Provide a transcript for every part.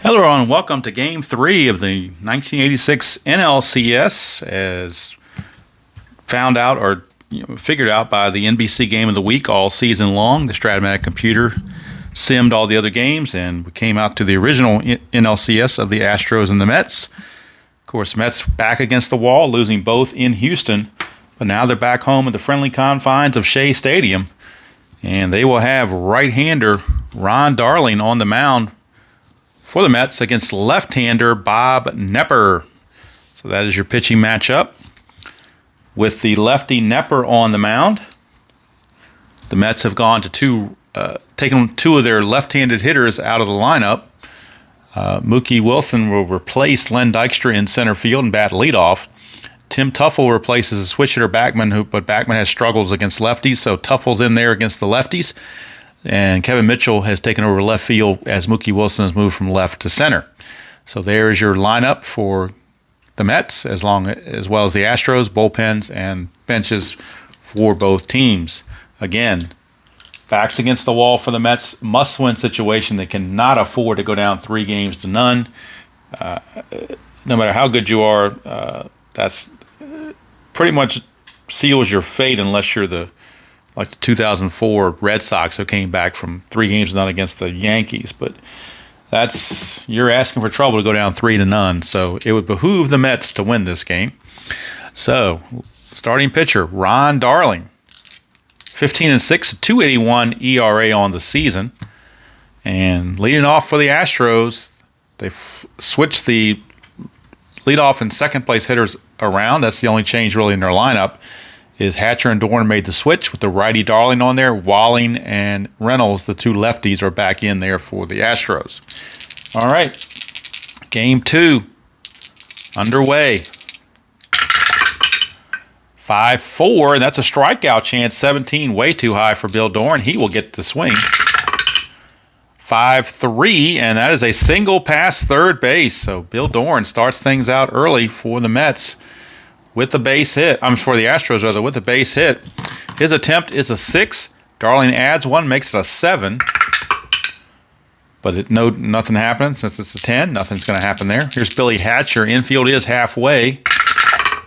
Hello, everyone. Welcome to Game 3 of the 1986 NLCS, as found out or figured out by the NBC Game of the Week all season long. The Stratomatic computer simmed all the other games, and we came out to the original NLCS of the Astros and the Mets. Of course, Mets back against the wall, losing both in Houston, but now they're back home at the friendly confines of Shea Stadium, and they will have right-hander Ron Darling on the mound for the Mets against left-hander Bob Knepper. So that is your pitching matchup. With the lefty Knepper on the mound, the Mets have gone to taken two of their left-handed hitters out of the lineup. Mookie Wilson will replace Len Dykstra in center field and bat leadoff. Tim Teufel replaces a switch hitter Backman, but Backman has struggles against lefties, so Teufel's in there against the lefties. And Kevin Mitchell has taken over left field as Mookie Wilson has moved from left to center. So there is your lineup for the Mets, as well as the Astros, bullpens, and benches for both teams. Again, backs against the wall for the Mets. Must-win situation. They cannot afford to go down 3-0. No matter how good you are, that's pretty much seals your fate unless you're the 2004 Red Sox, who came back from 3-0 against the Yankees. But you're asking for trouble to go down 3-0. So it would behoove the Mets to win this game. So starting pitcher Ron Darling, 15-6, 2.81 ERA on the season, and leading off for the Astros, they switched the leadoff and second place hitters around. That's the only change really in their lineup. Is Hatcher and Dorn made the switch with the righty Darling on there. Walling and Reynolds, the two lefties, are back in there for the Astros. All right, Game 2 underway. 5-4, and that's a strikeout chance. 17, way too high for Bill Dorn. He will get the swing. 5-3, and that is a single past third base. So Bill Dorn starts things out early for the Mets with the base hit. For the Astros, rather, with the base hit. His attempt is a 6. Darling adds one, makes it a 7. But nothing happened since it's a 10. Nothing's going to happen there. Here's Billy Hatcher. Infield is halfway.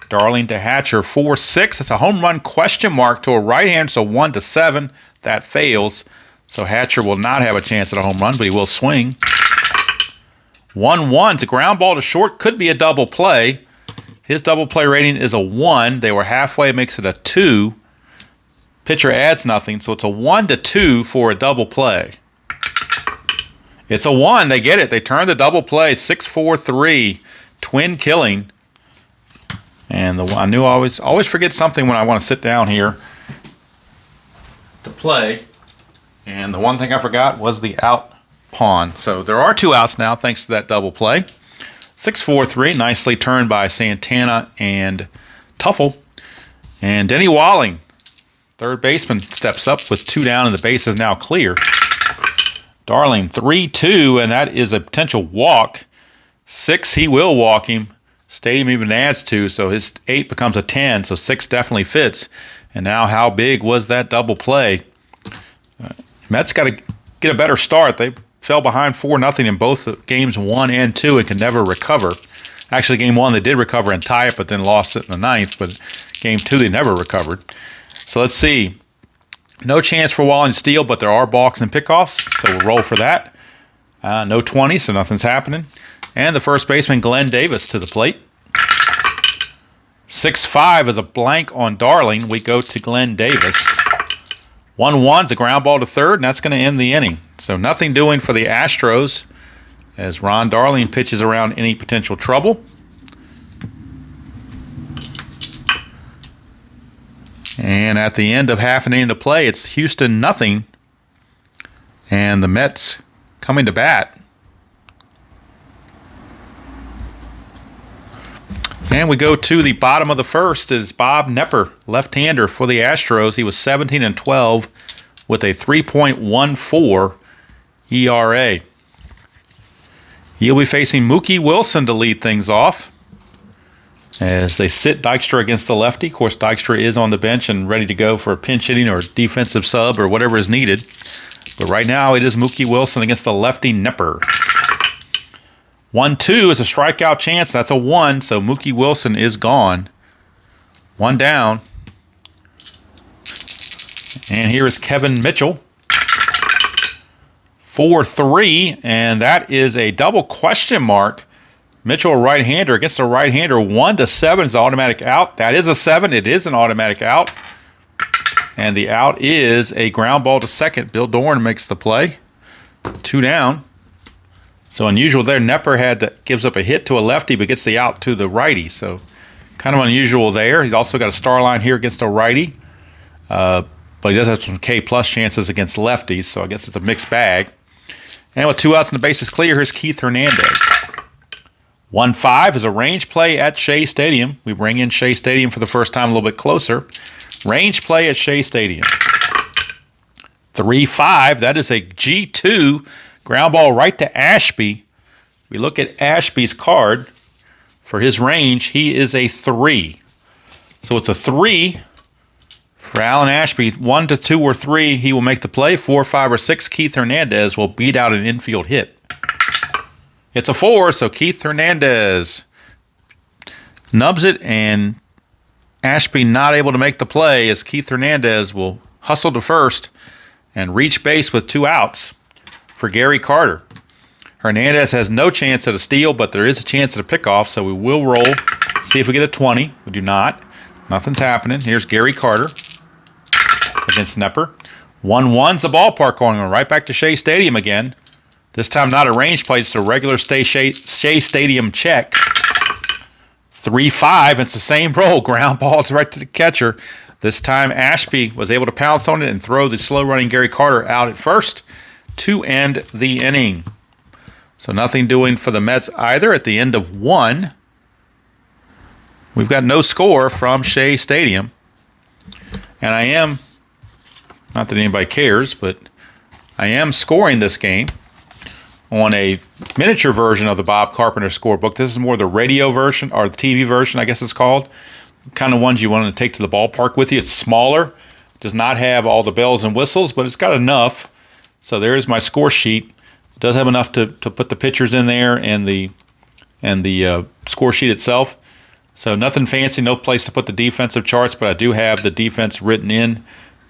Darling to Hatcher, 4-6. That's a home run question mark to a right-hander, so 1-7. That fails. So Hatcher will not have a chance at a home run, but he will swing. 1-1. It's a ground ball to short. Could be a double play. His double play rating is a 1. They were halfway, makes it a 2. Pitcher adds nothing, so it's a 1-2 for a double play. It's a 1. They get it. They turn the double play. 6-4-3. Twin killing. And I knew I always forget something when I want to sit down here to play. And the one thing I forgot was the out pawn. So there are 2 outs now thanks to that double play. 6-4-3, nicely turned by Santana and Teufel. And Denny Walling, third baseman, steps up with 2 down, and the base is now clear. Darling, 3-2, and that is a potential walk. 6, he will walk him. Stadium even adds 2, so his 8 becomes a 10, so 6 definitely fits. And now how big was that double play? Mets got to get a better start. They fell behind 4-0 in both games 1 and 2 and can never recover. Actually, game 1 they did recover and tie it, but then lost it in the 9th. But game 2 they never recovered. So let's see. No chance for Walling to steal, but there are balks and pickoffs, so we'll roll for that. No 20, so nothing's happening. And the first baseman, Glenn Davis, to the plate. 6-5 is a blank on Darling. We go to Glenn Davis. 1-1 is a ground ball to third, and that's going to end the inning. So nothing doing for the Astros as Ron Darling pitches around any potential trouble. And at the end of half an inning to play, it's Houston 0, and the Mets coming to bat. And we go to the bottom of the first. It's Bob Knepper, left-hander for the Astros. He was 17-12 with a 3.14 ERA. He'll be facing Mookie Wilson to lead things off as they sit Dykstra against the lefty. Of course, Dykstra is on the bench and ready to go for a pinch hitting or defensive sub or whatever is needed. But right now, it is Mookie Wilson against the lefty Knepper. 1-2 is a strikeout chance. That's a 1, so Mookie Wilson is gone. 1 down. And here is Kevin Mitchell. 4-3, and that is a double question mark. Mitchell, a right-hander, against a right-hander. 1-7 is automatic out. That is a 7. It is an automatic out. And the out is a ground ball to second. Bill Dorn makes the play. 2 down. So unusual there. Knepper gives up a hit to a lefty, but gets the out to the righty. So kind of unusual there. He's also got a star line here against a righty. But he does have some K-plus chances against lefties, so I guess it's a mixed bag. And with 2 outs and the bases clear, here's Keith Hernandez. 1-5 is a range play at Shea Stadium. We bring in Shea Stadium for the first time a little bit closer. Range play at Shea Stadium. 3-5, that is a G2 ground ball right to Ashby. We look at Ashby's card for his range. He is a 3. So it's a 3 for Alan Ashby. 1 to 2 or 3, he will make the play. 4, 5, or 6, Keith Hernandez will beat out an infield hit. It's a 4, so Keith Hernandez nubs it, and Ashby not able to make the play as Keith Hernandez will hustle to first and reach base with 2 outs for Gary Carter. Hernandez has no chance at a steal, but there is a chance at a pickoff, so we will roll, see if we get a 20. We do not. Nothing's happening. Here's Gary Carter against Knepper. 1-1's the ballpark, going right back to Shea Stadium again. This time not a range play, it's a regular Shea Stadium check. 3-5, it's the same roll. Ground balls right to the catcher. This time Ashby was able to pounce on it and throw the slow-running Gary Carter out at first to end the inning. So nothing doing for the Mets either at the end of 1. We've got no score from Shea Stadium. And I am, not that anybody cares, but I am scoring this game on a miniature version of the Bob Carpenter scorebook. This is more the radio version, or the TV version, I guess it's called. Kind of ones you want to take to the ballpark with you. It's smaller, does not have all the bells and whistles, but it's got enough. So there is my score sheet. It does have enough to put the pitchers in there and the score sheet itself. So nothing fancy, no place to put the defensive charts, but I do have the defense written in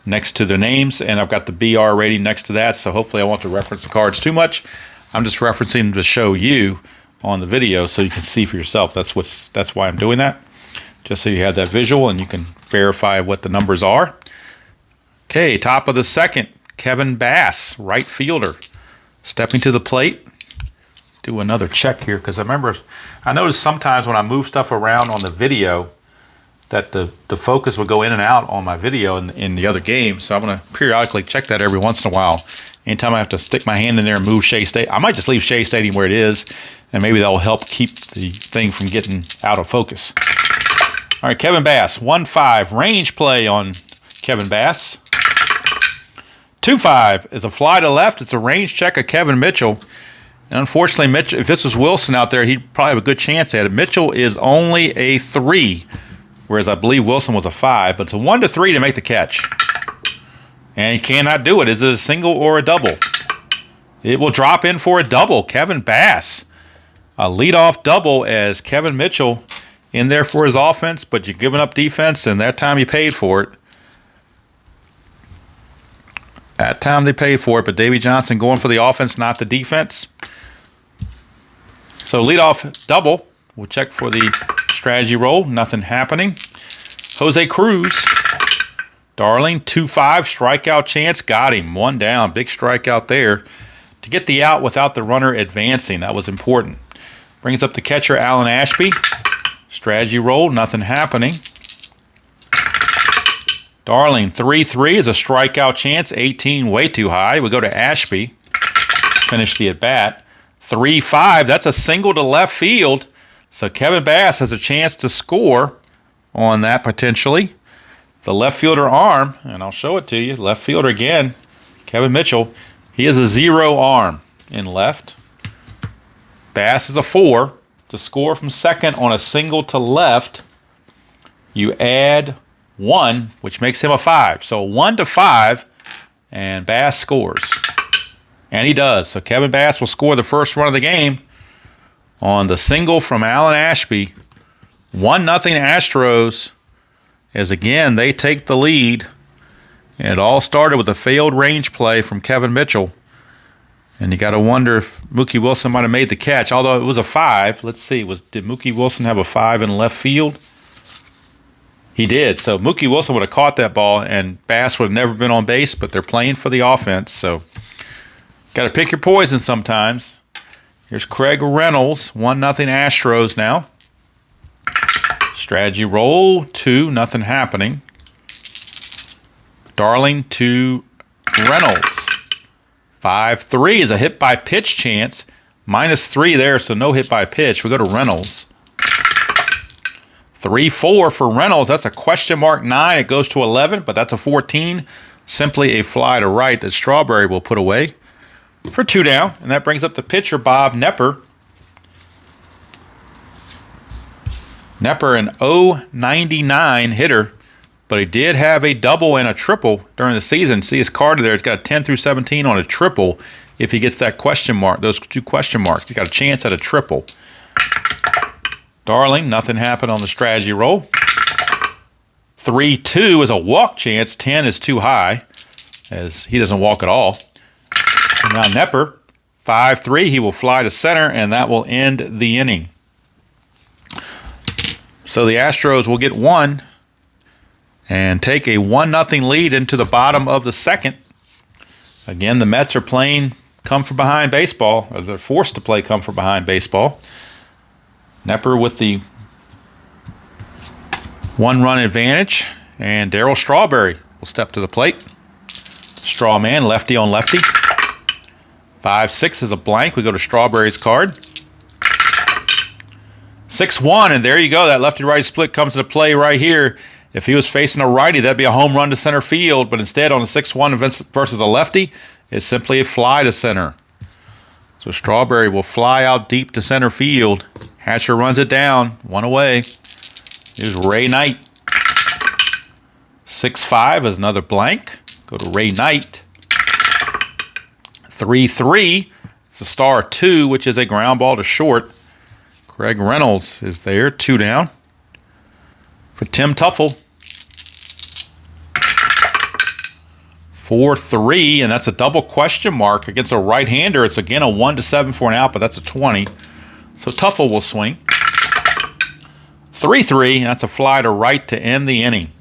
next to their names, and I've got the BR rating next to that, so hopefully I won't have to reference the cards too much. I'm just referencing to show you on the video so you can see for yourself. That's why I'm doing that, just so you have that visual and you can verify what the numbers are. Okay, top of the second, Kevin Bass, right fielder, stepping to the plate. Do another check here, because I noticed sometimes when I move stuff around on the video that the focus would go in and out on my video in the other game. So I'm going to periodically check that every once in a while. Anytime I have to stick my hand in there and move Shea Stadium, I might just leave Shea Stadium where it is, and maybe that will help keep the thing from getting out of focus. All right, Kevin Bass, 1-5, range play on Kevin Bass. 2-5 is a fly to left. It's a range check of Kevin Mitchell. And unfortunately, Mitchell, if this was Wilson out there, he'd probably have a good chance at it. Mitchell is only a 3, whereas I believe Wilson was a 5, but it's a 1-3 to make the catch. And he cannot do it. Is it a single or a double? It will drop in for a double. Kevin Bass, a leadoff double as Kevin Mitchell in there for his offense, but you're giving up defense, and that time you paid for it. That time they paid for it, but Davey Johnson going for the offense, not the defense. So leadoff double. We'll check for the strategy roll. Nothing happening. Jose Cruz. Darling, 2-5, strikeout chance. Got him. 1 down. Big strikeout there. To get the out without the runner advancing. That was important. Brings up the catcher, Alan Ashby. Strategy roll. Nothing happening. Darling, 3-3 is a strikeout chance. 18, way too high. We go to Ashby. Finish the at-bat. 3-5, that's a single to left field. So Kevin Bass has a chance to score on that potentially. The left fielder arm, and I'll show it to you. Left fielder again, Kevin Mitchell. He has a 0 arm in left. Bass is a 4. To score from second on a single to left, you add 1, which makes him a 5. So 1-5, and Bass scores. And he does. So Kevin Bass will score the first run of the game on the single from Alan Ashby. 1-0 Astros, as again they take the lead. And it all started with a failed range play from Kevin Mitchell. And you got to wonder if Mookie Wilson might have made the catch, although it was a 5. Let's see, did Mookie Wilson have a 5 in left field? He did. So Mookie Wilson would have caught that ball, and Bass would have never been on base, but they're playing for the offense. So got to pick your poison sometimes. Here's Craig Reynolds, 1-0 Astros now. Strategy roll, 2, nothing happening. Darling to Reynolds. 5-3 is a hit by pitch chance. -3 there, so no hit by pitch. We go to Reynolds. 3-4 for Reynolds. That's a question mark 9. It goes to 11, but that's a 14. Simply a fly to right that Strawberry will put away for 2 down. And that brings up the pitcher, Bob Knepper. Knepper, an .099 hitter, but he did have a double and a triple during the season. See his card there. It's got a 10 through 17 on a triple. If he gets that question mark, those 2 question marks, he's got a chance at a triple. Darling, nothing happened on the strategy roll. 3-2 is a walk chance. 10 is too high, as he doesn't walk at all. And now Knepper, 5-3, he will fly to center, and that will end the inning. So the Astros will get 1 and take a 1-0 lead into the bottom of the second. Again, the Mets are playing come-from-behind baseball, or they're forced to play come-from-behind baseball. Knepper with the 1-run advantage, and Darryl Strawberry will step to the plate. Straw man, lefty on lefty. 5-6 is a blank. We go to Strawberry's card. 6-1, and there you go. That lefty-righty split comes into play right here. If he was facing a righty, that'd be a home run to center field, but instead on a 6-1 versus a lefty, it's simply a fly to center. So Strawberry will fly out deep to center field. Hatcher runs it down, 1 away. Here's Ray Knight. 6-5 is another blank. Go to Ray Knight. 3-3. It's a star 2, which is a ground ball to short. Craig Reynolds is there, 2 down. For Tim Tuffle. 4-3, and that's a double question mark against a right-hander. It's again a 1-7 for an out, but that's a 20. So Tuffle will swing. 3-3, that's a fly to right to end the inning.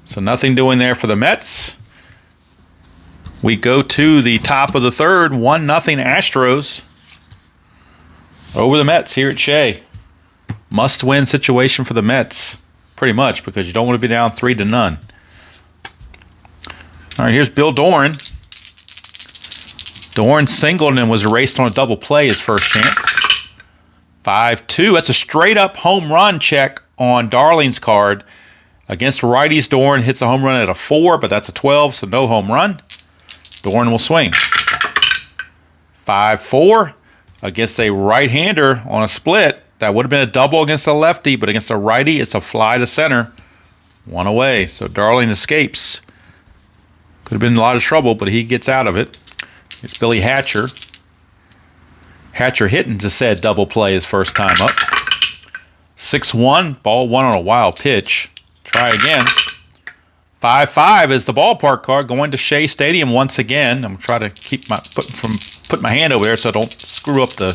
So nothing doing there for the Mets. We go to the top of the third, 1-0 Astros over the Mets here at Shea. Must-win situation for the Mets, pretty much, because you don't want to be down 3-0. All right, here's Bill Doran. Doran singled and was erased on a double play, his first chance. 5-2. That's a straight-up home run check on Darling's card. Against righties, Doran hits a home run at a 4, but that's a 12, so no home run. Doran will swing. 5-4. Against a right-hander on a split. That would have been a double against a lefty, but against a righty, it's a fly to center. 1 away, so Darling escapes. Could have been in a lot of trouble, but he gets out of it. It's Billy Hatcher. Hatcher hitting to said double play his first time up. 6-1, ball 1 on a wild pitch. Try again. 5-5 is the ballpark card going to Shea Stadium once again. I'm trying to keep put my hand over there so I don't screw up the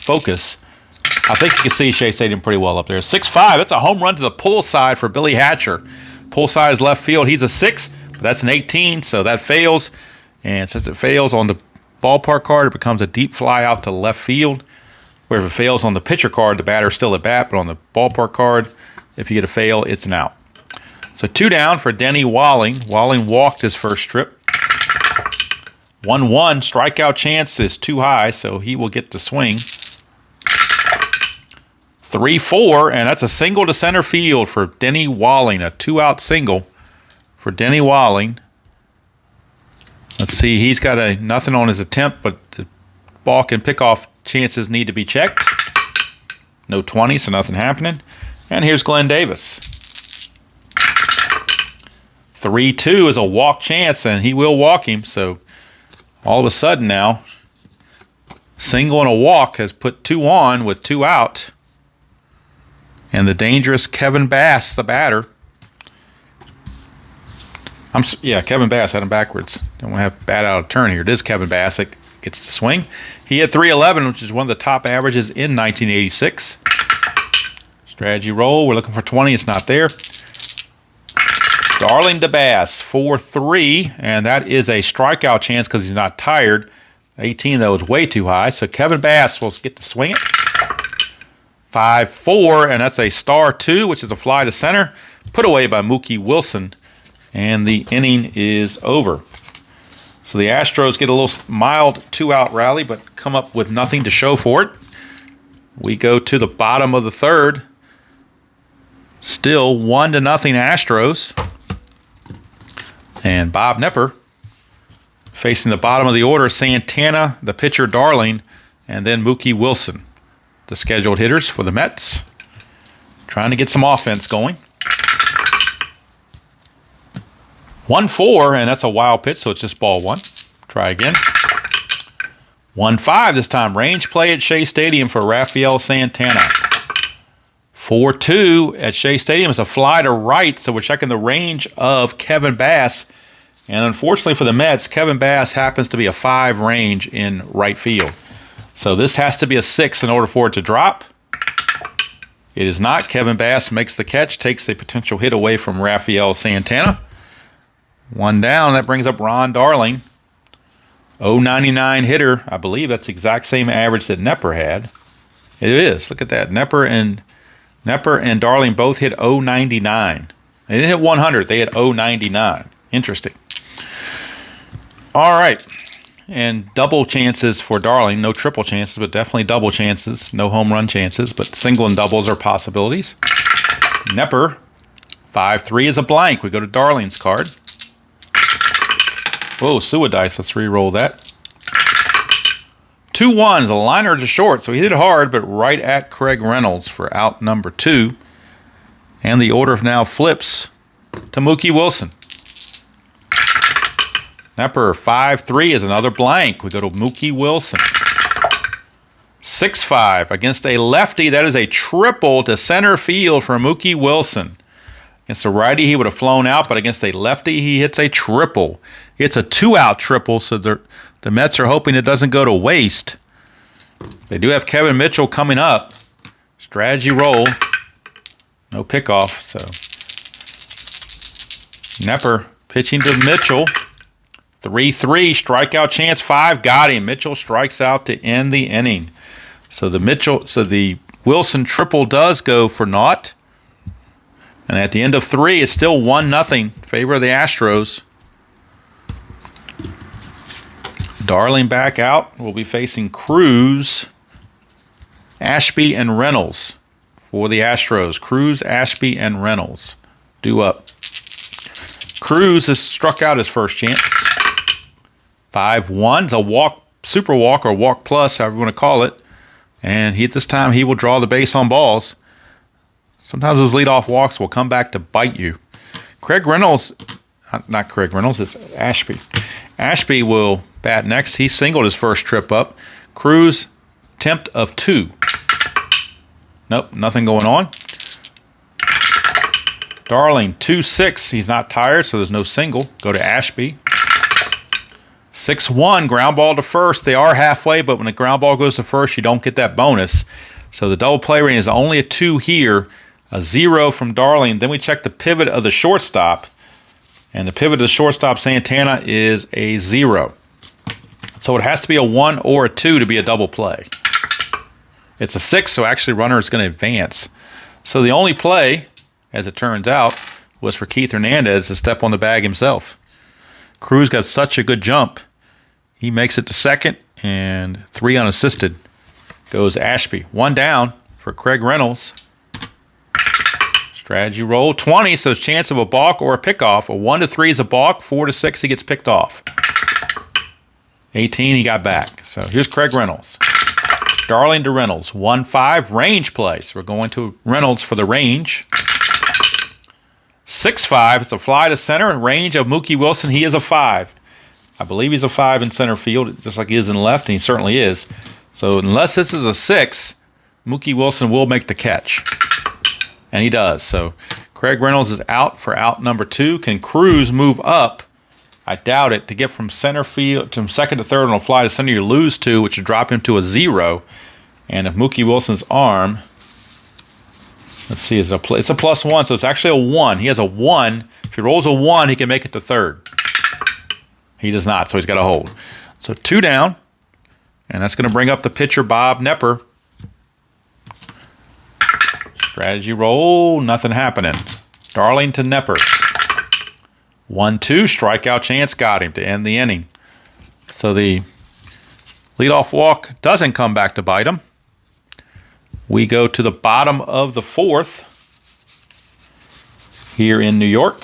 focus. I think you can see Shea Stadium pretty well up there. 6-5, that's a home run to the pull side for Billy Hatcher. Pull side is left field. He's a 6, but that's an 18, so that fails. And since it fails on the ballpark card, it becomes a deep fly out to left field. Where if it fails on the pitcher card, the batter's still at bat, but on the ballpark card, if you get a fail, it's an out. So 2 down for Denny Walling. Walling walked his first trip. 1-1. Strikeout chance is too high, so he will get to swing. 3-4, and that's a single to center field for Denny Walling. A 2-out single for Denny Walling. Let's see, he's got nothing on his attempt, but the ball and pickoff chances need to be checked. No 20, so nothing happening. And here's Glenn Davis. 3-2 is a walk chance, and he will walk him. So all of a sudden now, Single and a walk has put 2 on with 2 out. And the dangerous Kevin Bass, the batter. Kevin Bass had him backwards. Don't want to have bat out of turn here. It is Kevin Bass that gets to swing. He had 311, which is one of the top averages in 1986. Strategy roll. We're looking for 20. It's not there. Darling to Bass, 4-3, and that is a strikeout chance because he's not tired. 18, though, is way too high. So Kevin Bass will get to swing it. 5-4, and that's a star 2, which is a fly to center. Put away by Mookie Wilson. And the inning is over. So the Astros get a little mild 2-out rally, but come up with nothing to show for it. We go to the bottom of the third. Still 1-0 Astros. And Bob Knepper facing the bottom of the order. Santana, the pitcher, Darling, and then Mookie Wilson, the scheduled hitters for the Mets. Trying to get some offense going. 1-4, and that's a wild pitch, so it's just ball 1. Try again. 1-5 this time. Range play at Shea Stadium for Rafael Santana. 4-2 at Shea Stadium. It's a fly to right, so we're checking the range of Kevin Bass. And unfortunately for the Mets, Kevin Bass happens to be a 5 range in right field. So this has to be a 6 in order for it to drop. It is not. Kevin Bass makes the catch, takes a potential hit away from Rafael Santana. 1 down. That brings up Ron Darling. 0.99 hitter. I believe that's the exact same average that Knepper had. It is. Look at that. Knepper and Darling both hit 0.99. They didn't hit 100. They hit 0.99. Interesting. All right. And double chances for Darling. No triple chances, but definitely double chances. No home run chances, but single and doubles are possibilities. Knepper, 5-3 is a blank. We go to Darling's card. Whoa, Suidice. Let's re-roll that. 2 1s, a liner to short. So he hit it hard, but right at Craig Reynolds for out number 2. And the order now flips to Mookie Wilson. Knepper, 5-3 is another blank. We go to Mookie Wilson. 6-5 against a lefty. That is a triple to center field for Mookie Wilson. Against a righty, he would have flown out, but against a lefty, he hits a triple. It's a 2-out triple, so the Mets are hoping it doesn't go to waste. They do have Kevin Mitchell coming up. Strategy roll. No pickoff, so. Knepper pitching to Mitchell. 3-3, strikeout chance, 5, got him. Mitchell strikes out to end the inning. So the Wilson triple does go for naught. And at the end of 3, it's still 1-0 favor of the Astros. Darling back out. We'll be facing Cruz, Ashby, and Reynolds for the Astros. Cruz, Ashby, and Reynolds due up. Cruz has struck out his first chance. 5-1. It's a walk, super walk, or walk plus, however you want to call it. And this time he will draw the base on balls. Sometimes those leadoff walks will come back to bite you. Craig Reynolds, not Craig Reynolds, it's Ashby. Ashby will bat next. He singled his first trip up. Cruz, attempt of 2. Nope, nothing going on. Darling, 2-6. He's not tired, so there's no single. Go to Ashby. 6-1, ground ball to first. They are halfway, but when the ground ball goes to first, you don't get that bonus. So the double play rating is only a 2 here. A 0 from Darling. Then we check the pivot of the shortstop. And the pivot of the shortstop, Santana, is a 0. So it has to be a 1 or a 2 to be a double play. It's a 6, so actually runner is going to advance. So the only play, as it turns out, was for Keith Hernandez to step on the bag himself. Cruz got such a good jump. He makes it to second, and 3 unassisted goes Ashby. 1 down for Craig Reynolds. Strategy roll 20, so it's chance of a balk or a pickoff. A 1-3 is a balk. 4-6, he gets picked off. 18, he got back. So here's Craig Reynolds. Darling to Reynolds. 1-5, range play. So we're going to Reynolds for the range. 6-5, it's a fly to center. Range of Mookie Wilson, he is a 5. I believe he's a 5 in center field, just like he is in left, and he certainly is. So unless this is a 6, Mookie Wilson will make the catch. And he does. So Craig Reynolds is out for out number 2. Can Cruz move up? I doubt it. To get from center field from second to third on a fly to center, you lose 2, which would drop him to a 0. And if Mookie Wilson's arm, let's see, it's a +1, so it's actually a 1. He has a 1. If he rolls a 1, he can make it to third. He does not, so he's got to hold. So 2 down, and that's going to bring up the pitcher, Bob Knepper. Strategy roll, nothing happening. Darlington Knepper. 1-2, strikeout chance, got him to end the inning. So the leadoff walk doesn't come back to bite him. We go to the bottom of the 4th here in New York.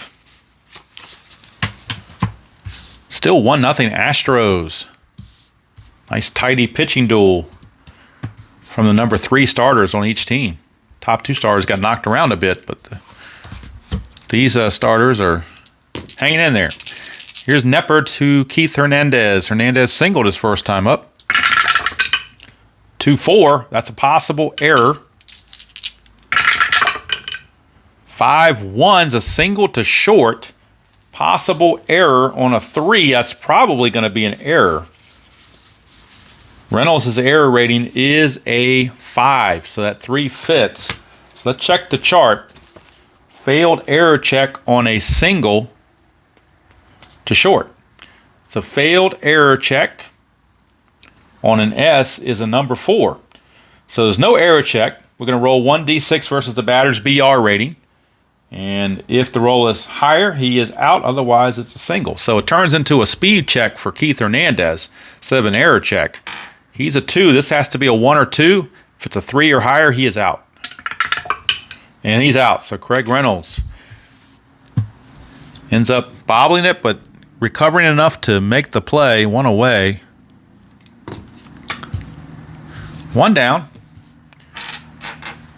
Still 1-0 Astros. Nice tidy pitching duel from the number 3 starters on each team. Top 2 starters got knocked around a bit, but these starters are hanging in there. Here's Knepper to Keith Hernandez. Hernandez singled his first time up. 2-4. That's a possible error. 5-1's a single to short. Possible error on a 3. That's probably going to be an error. Reynolds' error rating is a 5, so that 3 fits. So let's check the chart. Failed error check on a single to short. So failed error check on an S is a number 4. So there's no error check. We're going to roll 1d6 versus the batter's BR rating. And if the roll is higher, he is out. Otherwise, it's a single. So it turns into a speed check for Keith Hernandez instead of an error check. He's a 2. This has to be a 1 or 2. If it's a 3 or higher, he is out. And he's out. So Craig Reynolds ends up bobbling it, but recovering enough to make the play. 1 away. 1 down.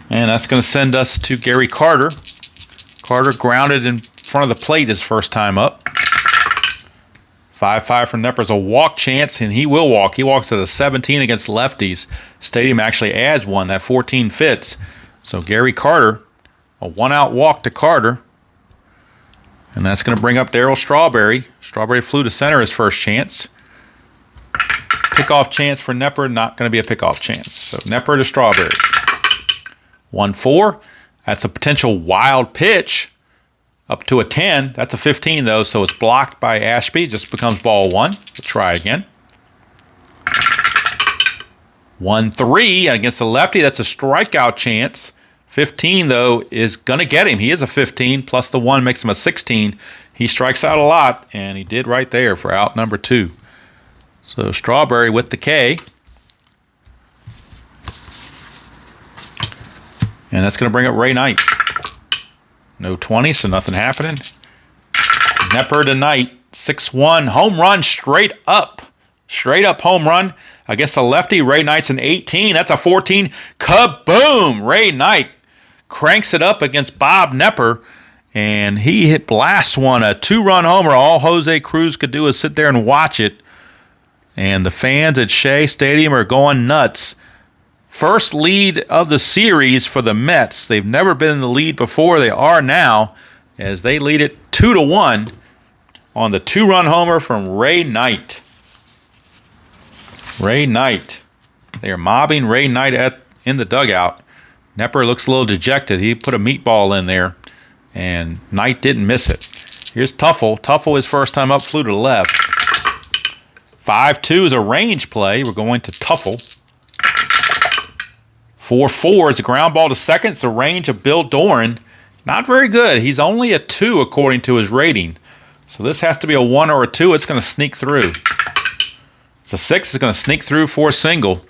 And that's going to send us to Gary Carter. Carter grounded in front of the plate his first time up. 5-5 for Knepper's a walk chance, and he will walk. He walks at a 17 against lefties. Stadium actually adds 1. That 14 fits. So Gary Carter, a 1-out walk to Carter. And that's going to bring up Darryl Strawberry. Strawberry flew to center his first chance. Pickoff chance for Knepper, not going to be a pickoff chance. So Knepper to Strawberry. 1-4. That's a potential wild pitch up to a 10. That's a 15, though, so it's blocked by Ashby. It just becomes ball 1. Let's try again. 1-3 against the lefty. That's a strikeout chance. 15, though, is going to get him. He is a 15, plus the 1 makes him a 16. He strikes out a lot, and he did right there for out number 2. So Strawberry with the K. And that's going to bring up Ray Knight. No 20, so nothing happening. Knepper to Knight. 6-1. Home run straight up. Straight up home run against the lefty. Ray Knight's an 18. That's a 14. Kaboom! Ray Knight cranks it up against Bob Knepper. And he hit blast one. A 2-run homer. All Jose Cruz could do is sit there and watch it. And the fans at Shea Stadium are going nuts. First lead of the series for the Mets. They've never been in the lead before. They are now, as they lead it 2-1 on the 2-run homer from Ray Knight. Ray Knight. They are mobbing Ray Knight in the dugout. Knepper looks a little dejected. He put a meatball in there, and Knight didn't miss it. Here's Tuffle. Tuffle, his first time up, flew to the left. 5-2 is a range play. We're going to Tuffle. 4-4 is a ground ball to second. It's a range of Bill Doran. Not very good. He's only a 2 according to his rating. So this has to be a 1 or a 2. It's going to sneak through. It's a 6. It's going to sneak through for a single.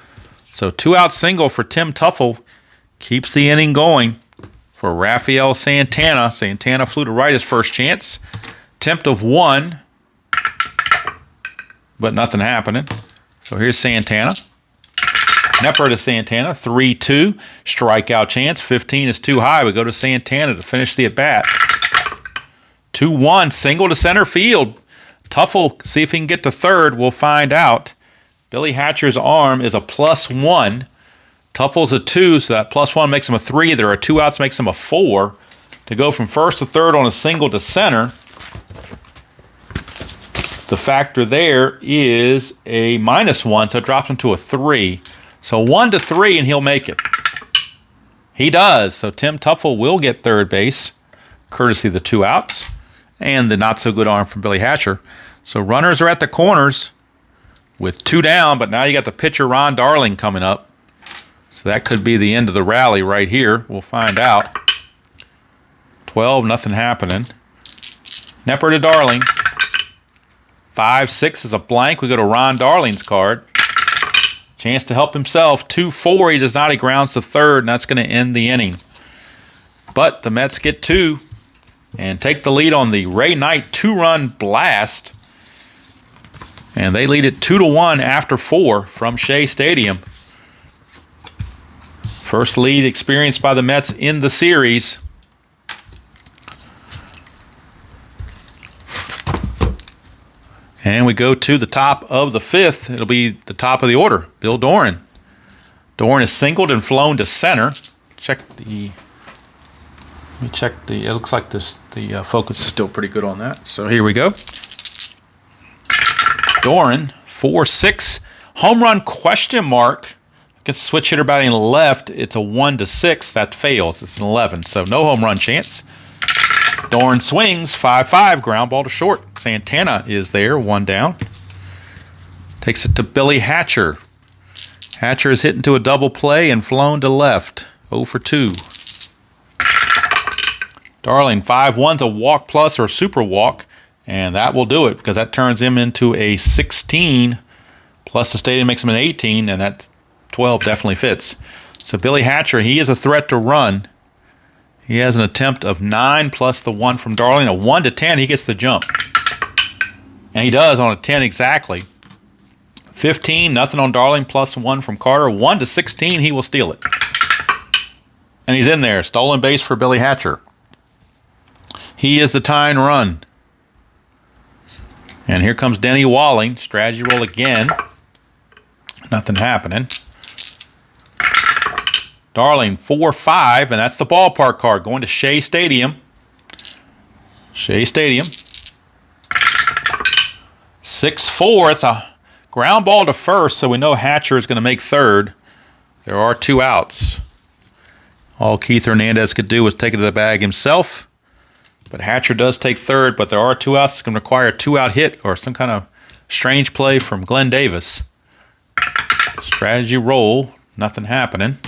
So 2-out single for Tim Tuffle. Keeps the inning going for Rafael Santana. Santana flew to right his first chance. Attempt of 1. But nothing happening. So here's Santana. Knepper to Santana, 3-2. Strikeout chance, 15 is too high. We go to Santana to finish the at-bat. 2-1, single to center field. Tuffle, see if he can get to third. We'll find out. Billy Hatcher's arm is a +1. Tuffle's a 2, so that +1 makes him a 3. There are 2 outs, makes him a 4. To go from first to third on a single to center, the factor there is a -1, so it drops him to a 3. So 1 to 3, and he'll make it. He does. So Tim Tuffle will get third base, courtesy of the 2 outs and the not-so-good arm from Billy Hatcher. So runners are at the corners with 2 down, but now you got the pitcher Ron Darling coming up. So that could be the end of the rally right here. We'll find out. 12, nothing happening. Knepper to Darling. 5-6 is a blank. We go to Ron Darling's card. Chance to help himself. 2-4. He does not. He grounds to third, and that's going to end the inning. But the Mets get 2 and take the lead on the Ray Knight 2-run blast. And they lead it 2-1 after 4 from Shea Stadium. First lead experienced by the Mets in the series. And we go to the top of the 5th. It'll be the top of the order. Bill Doran. Doran is singled and flown to center. It looks like the focus is still pretty good on that. So here we go. Doran, 4-6. Home run question mark. Against switch hitter batting left, it's a 1-6. That fails. It's an 11. So no home run chance. Doran swings, 5-5, ground ball to short. Santana is there, 1 down. Takes it to Billy Hatcher. Hatcher is hit into a double play and flown to left, 0 for 2. Darling, 5-1's a walk plus or super walk, and that will do it because that turns him into a 16, plus the stadium makes him an 18, and that 12 definitely fits. So Billy Hatcher, he is a threat to run. He has an attempt of 9 plus the 1 from Darling. A 1 to 10, he gets the jump. And he does on a 10 exactly. 15, nothing on Darling, plus 1 from Carter. 1 to 16, he will steal it. And he's in there. Stolen base for Billy Hatcher. He is the tying run. And here comes Denny Walling. Strategy roll again. Nothing happening. Darling, 4-5, and that's the ballpark card going to Shea Stadium. Shea Stadium. 6-4. It's a ground ball to first, so we know Hatcher is going to make third. There are 2 outs. All Keith Hernandez could do was take it to the bag himself. But Hatcher does take third, but there are 2 outs. It's going to require a 2-out hit or some kind of strange play from Glenn Davis. Strategy roll. Nothing happening.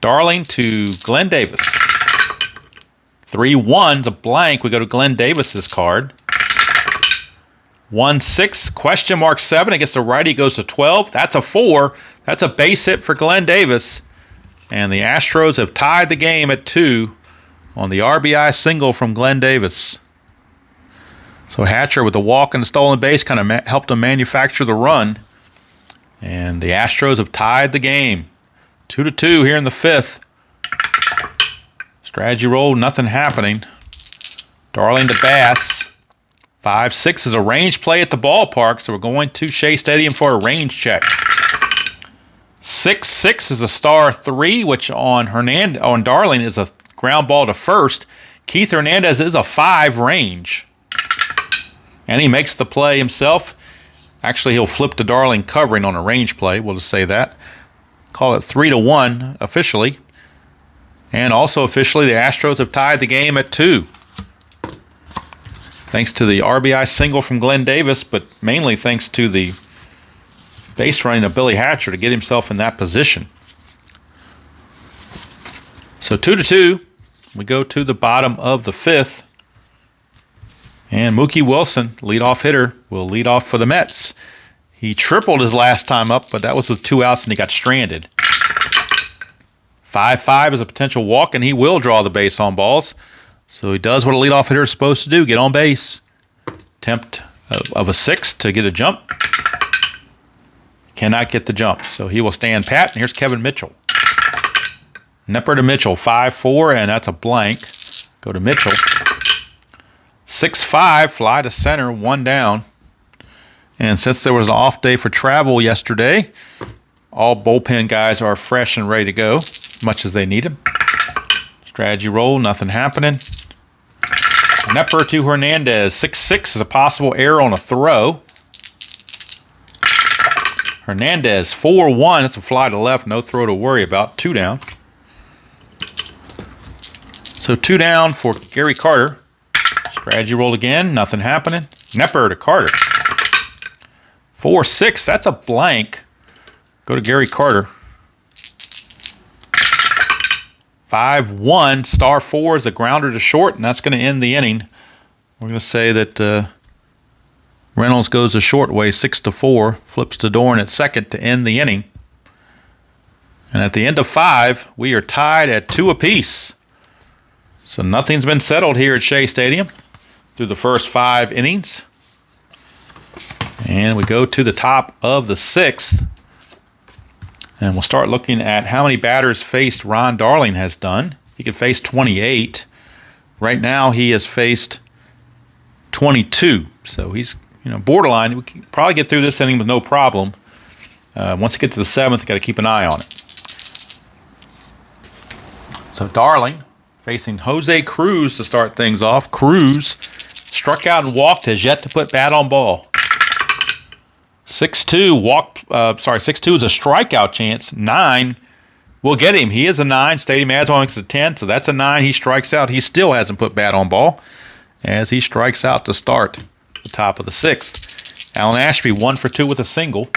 Darling to Glenn Davis. 3-1's a blank. We go to Glenn Davis's card. 1-6, question mark 7. Against the righty goes to 12. That's a 4. That's a base hit for Glenn Davis. And the Astros have tied the game at 2 on the RBI single from Glenn Davis. So Hatcher with the walk and the stolen base kind of helped him manufacture the run. And the Astros have tied the game. 2-2 here in the 5th. Strategy roll, nothing happening. Darling to Bass. 5-6 is a range play at the ballpark, so we're going to Shea Stadium for a range check. 6-6 is a star 3, which on Darling is a ground ball to first. Keith Hernandez is a 5 range. And he makes the play himself. Actually, he'll flip to Darling covering on a range play. We'll just say that. Call it 3-1 officially. And also officially, the Astros have tied the game at 2. Thanks to the RBI single from Glenn Davis, but mainly thanks to the base running of Billy Hatcher to get himself in that position. So 2-2, we go to the bottom of the 5th. And Mookie Wilson, leadoff hitter, will lead off for the Mets. He tripled his last time up, but that was with 2 outs and he got stranded. 5-5 is a potential walk, and he will draw the base on balls. So he does what a leadoff hitter is supposed to do, get on base. Attempt of a 6 to get a jump. Cannot get the jump, so he will stand pat. And here's Kevin Mitchell. Knepper to Mitchell, 5-4, and that's a blank. Go to Mitchell. 6-5, fly to center, 1 down. And since there was an off day for travel yesterday, all bullpen guys are fresh and ready to go, much as they need them. Strategy roll, nothing happening. Knepper to Hernandez. 6-6 is a possible error on a throw. Hernandez, 4-1. That's a fly to left. No throw to worry about. 2 down. So 2 down for Gary Carter. Strategy roll again. Nothing happening. Knepper to Carter. 4-6. That's a blank. Go to Gary Carter. 5-1. Star 4 is a grounder to short, and that's going to end the inning. We're going to say that Reynolds goes the short way, 6-4. Flips to Doran at second to end the inning. And at the end of 5, we are tied at 2 apiece. So nothing's been settled here at Shea Stadium through the first 5 innings. And we go to the top of the 6th. And we'll start looking at how many batters faced Ron Darling has done. He could face 28. Right now he has faced 22. So he's borderline. We can probably get through this inning with no problem. Once you get to the 7th, you got to keep an eye on it. So Darling facing Jose Cruz to start things off. Cruz struck out and walked, has yet to put bat on ball. 6-2 6-2 is a strikeout chance. 9 will get him. He is a 9. Stadium adds on makes it a 10, so that's a 9. He strikes out. He still hasn't put bat on ball as he strikes out to start the top of the 6th. Alan Ashby 1 for 2 with a single.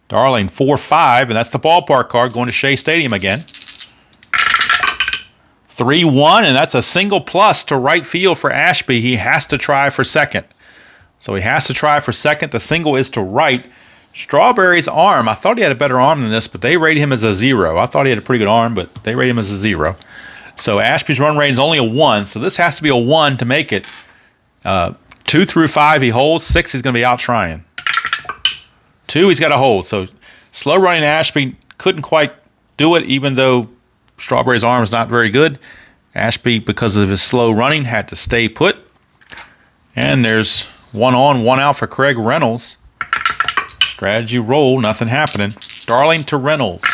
Darling 4-5, and that's the ballpark card going to Shea Stadium again. 3-1, and that's a single plus to right field for Ashby. He has to try for second. So he has to try for second. The single is to right. Strawberry's arm, I thought he had a better arm than this, but they rate him as a 0. I thought he had a pretty good arm, but they rate him as a 0. So Ashby's run rating is only a 1, so this has to be a 1 to make it. 2 through 5 he holds. 6 he's going to be out trying. 2 he's got to hold. So slow running Ashby couldn't quite do it, even though Strawberry's arm is not very good. Ashby, because of his slow running, had to stay put. And there's 1 on, 1 out for Craig Reynolds. Strategy roll, nothing happening. Darling to Reynolds.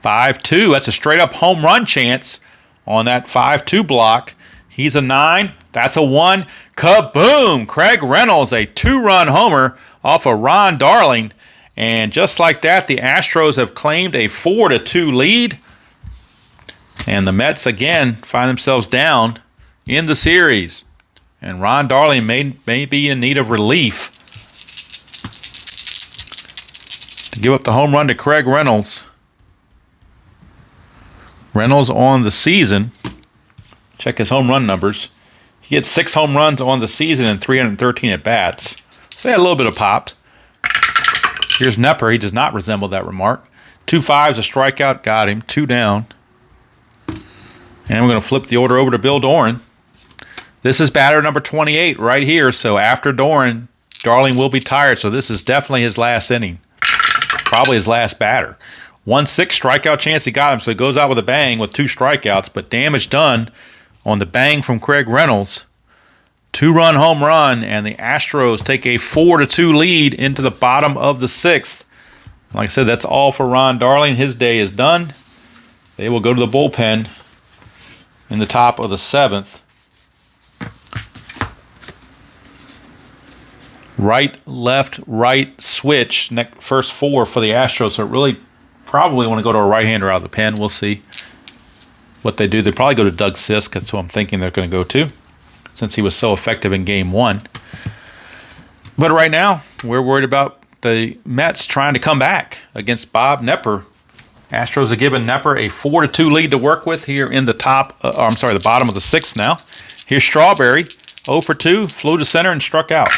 5-2, that's a straight-up home run chance on that 5-2 block. He's a 9, that's a 1. Kaboom! Craig Reynolds, a 2-run homer off of Ron Darling. And just like that, the Astros have claimed a 4-2 lead. And the Mets, again, find themselves down in the series. And Ron Darling may be in need of relief. To give up the home run to Craig Reynolds. Reynolds on the season. Check his home run numbers. He gets 6 home runs on the season and 313 at-bats. So they had a little bit of pop. Here's Knepper. He does not resemble that remark. 2-5's a strikeout. Got him. 2 down. And we're going to flip the order over to Bill Doran. This is batter number 28 right here. So after Doran, Darling will be tired. So this is definitely his last inning. Probably his last batter. 1-6 strikeout chance. He got him. So he goes out with a bang with 2 strikeouts. But damage done on the bang from Craig Reynolds. 2-run home run. And the Astros take a 4-2 lead into the bottom of the 6th. Like I said, that's all for Ron Darling. His day is done. They will go to the bullpen in the top of the 7th. Right, left, right, switch. First 4 for the Astros. So really probably want to go to a right-hander out of the pen. We'll see what they do. They probably go to Doug Sisk. That's who I'm thinking they're going to go to, since he was so effective in Game 1. But right now, we're worried about the Mets trying to come back against Bob Knepper. Astros have given Knepper a 4-2 lead to work with here in the the bottom of the 6th now. Here's Strawberry, 0 for 2, flew to center and struck out.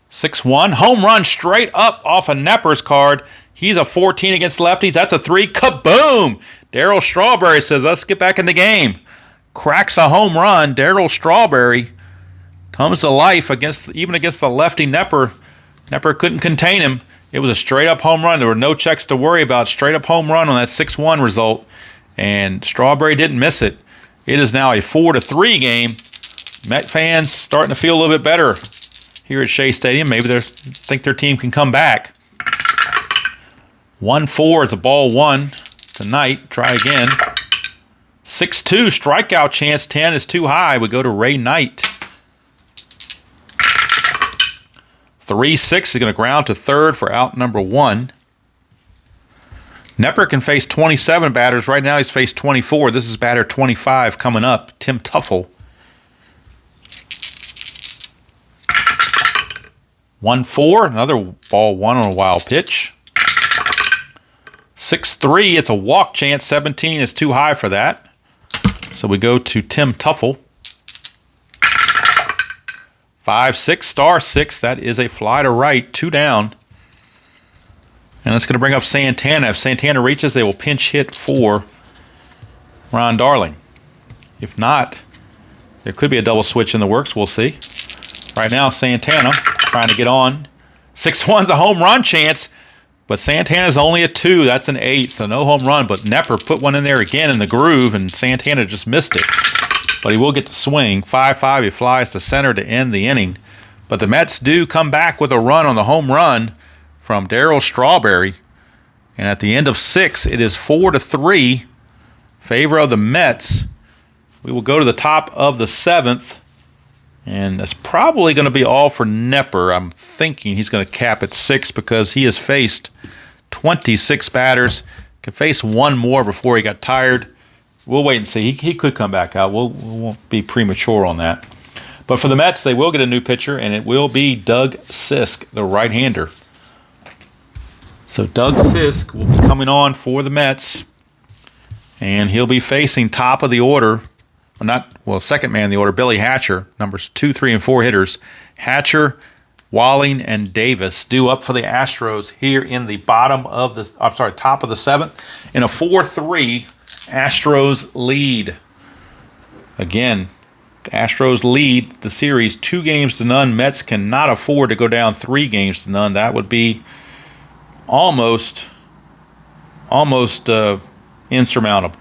6-1, home run straight up off of Knepper's card. He's a 14 against lefties. That's a 3. Kaboom! Darryl Strawberry says, let's get back in the game. Cracks a home run. Darryl Strawberry comes to life even against the lefty Knepper. Knepper couldn't contain him. It was a straight-up home run. There were no checks to worry about. Straight-up home run on that 6-1 result. And Strawberry didn't miss it. It is now a 4-3 game. Met fans starting to feel a little bit better here at Shea Stadium. Maybe they think their team can come back. 1-4 is a ball one tonight. Try again. 6-2 strikeout chance. 10 is too high. We go to Ray Knight. 3-6 is going to ground to third for out number 1. Knepper can face 27 batters. Right now he's faced 24. This is batter 25 coming up. Tim Tuffle. 1-4, another ball one on a wild pitch. 6-3, it's a walk chance. 17 is too high for that. So we go to Tim Tuffle. 5-6, star 6. That is a fly to right, 2 down. And it's going to bring up Santana. If Santana reaches, they will pinch hit for Ron Darling. If not, there could be a double switch in the works. We'll see. Right now, Santana trying to get on. 6-1's a home run chance, but Santana's only a 2. That's an 8, so no home run. But Knepper put one in there again in the groove, and Santana just missed it. But he will get the swing. 5-5, he flies to center to end the inning. But the Mets do come back with a run on the home run from Darryl Strawberry. And at the end of 6, it is 4-3, favor of the Mets. We will go to the top of the 7th. And that's probably going to be all for Knepper. I'm thinking he's going to cap at 6 because he has faced 26 batters. Can face one more before he got tired. We'll wait and see. He could come back out. We won't be premature on that. But for the Mets, they will get a new pitcher, and it will be Doug Sisk, the right-hander. So Doug Sisk will be coming on for the Mets, and he'll be facing top of the order. Second man in the order, Billy Hatcher, numbers 2, 3, and 4 hitters. Hatcher, Walling, and Davis due up for the Astros here in the top of the 7th. In a 4-3 Astros lead. Again, the Astros lead the series 2-0. Mets cannot afford to go down 3-0. That would be almost insurmountable.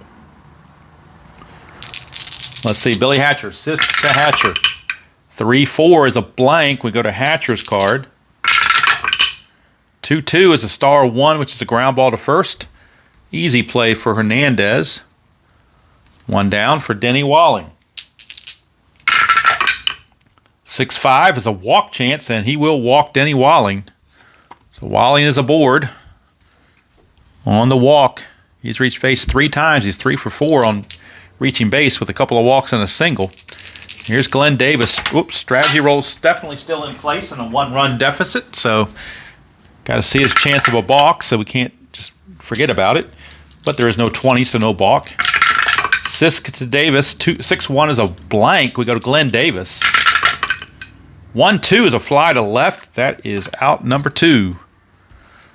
Let's see, Billy Hatcher, Sisk to Hatcher. 3-4 is a blank. We go to Hatcher's card. 2-2 is a star 1, which is a ground ball to first. Easy play for Hernandez. 1 down for Denny Walling. 6-5 is a walk chance, and he will walk Denny Walling. So Walling is aboard on the walk. He's reached base 3 times. He's 3 for 4 on reaching base with a couple of walks and a single. Here's Glenn Davis. Strategy roll's definitely still in place in a 1-run deficit, so got to see his chance of a balk, so we can't just forget about it. But there is no 20, so no balk. Sisk to Davis. 6-1 is a blank. We go to Glenn Davis. 1-2 is a fly to left. That is out number 2.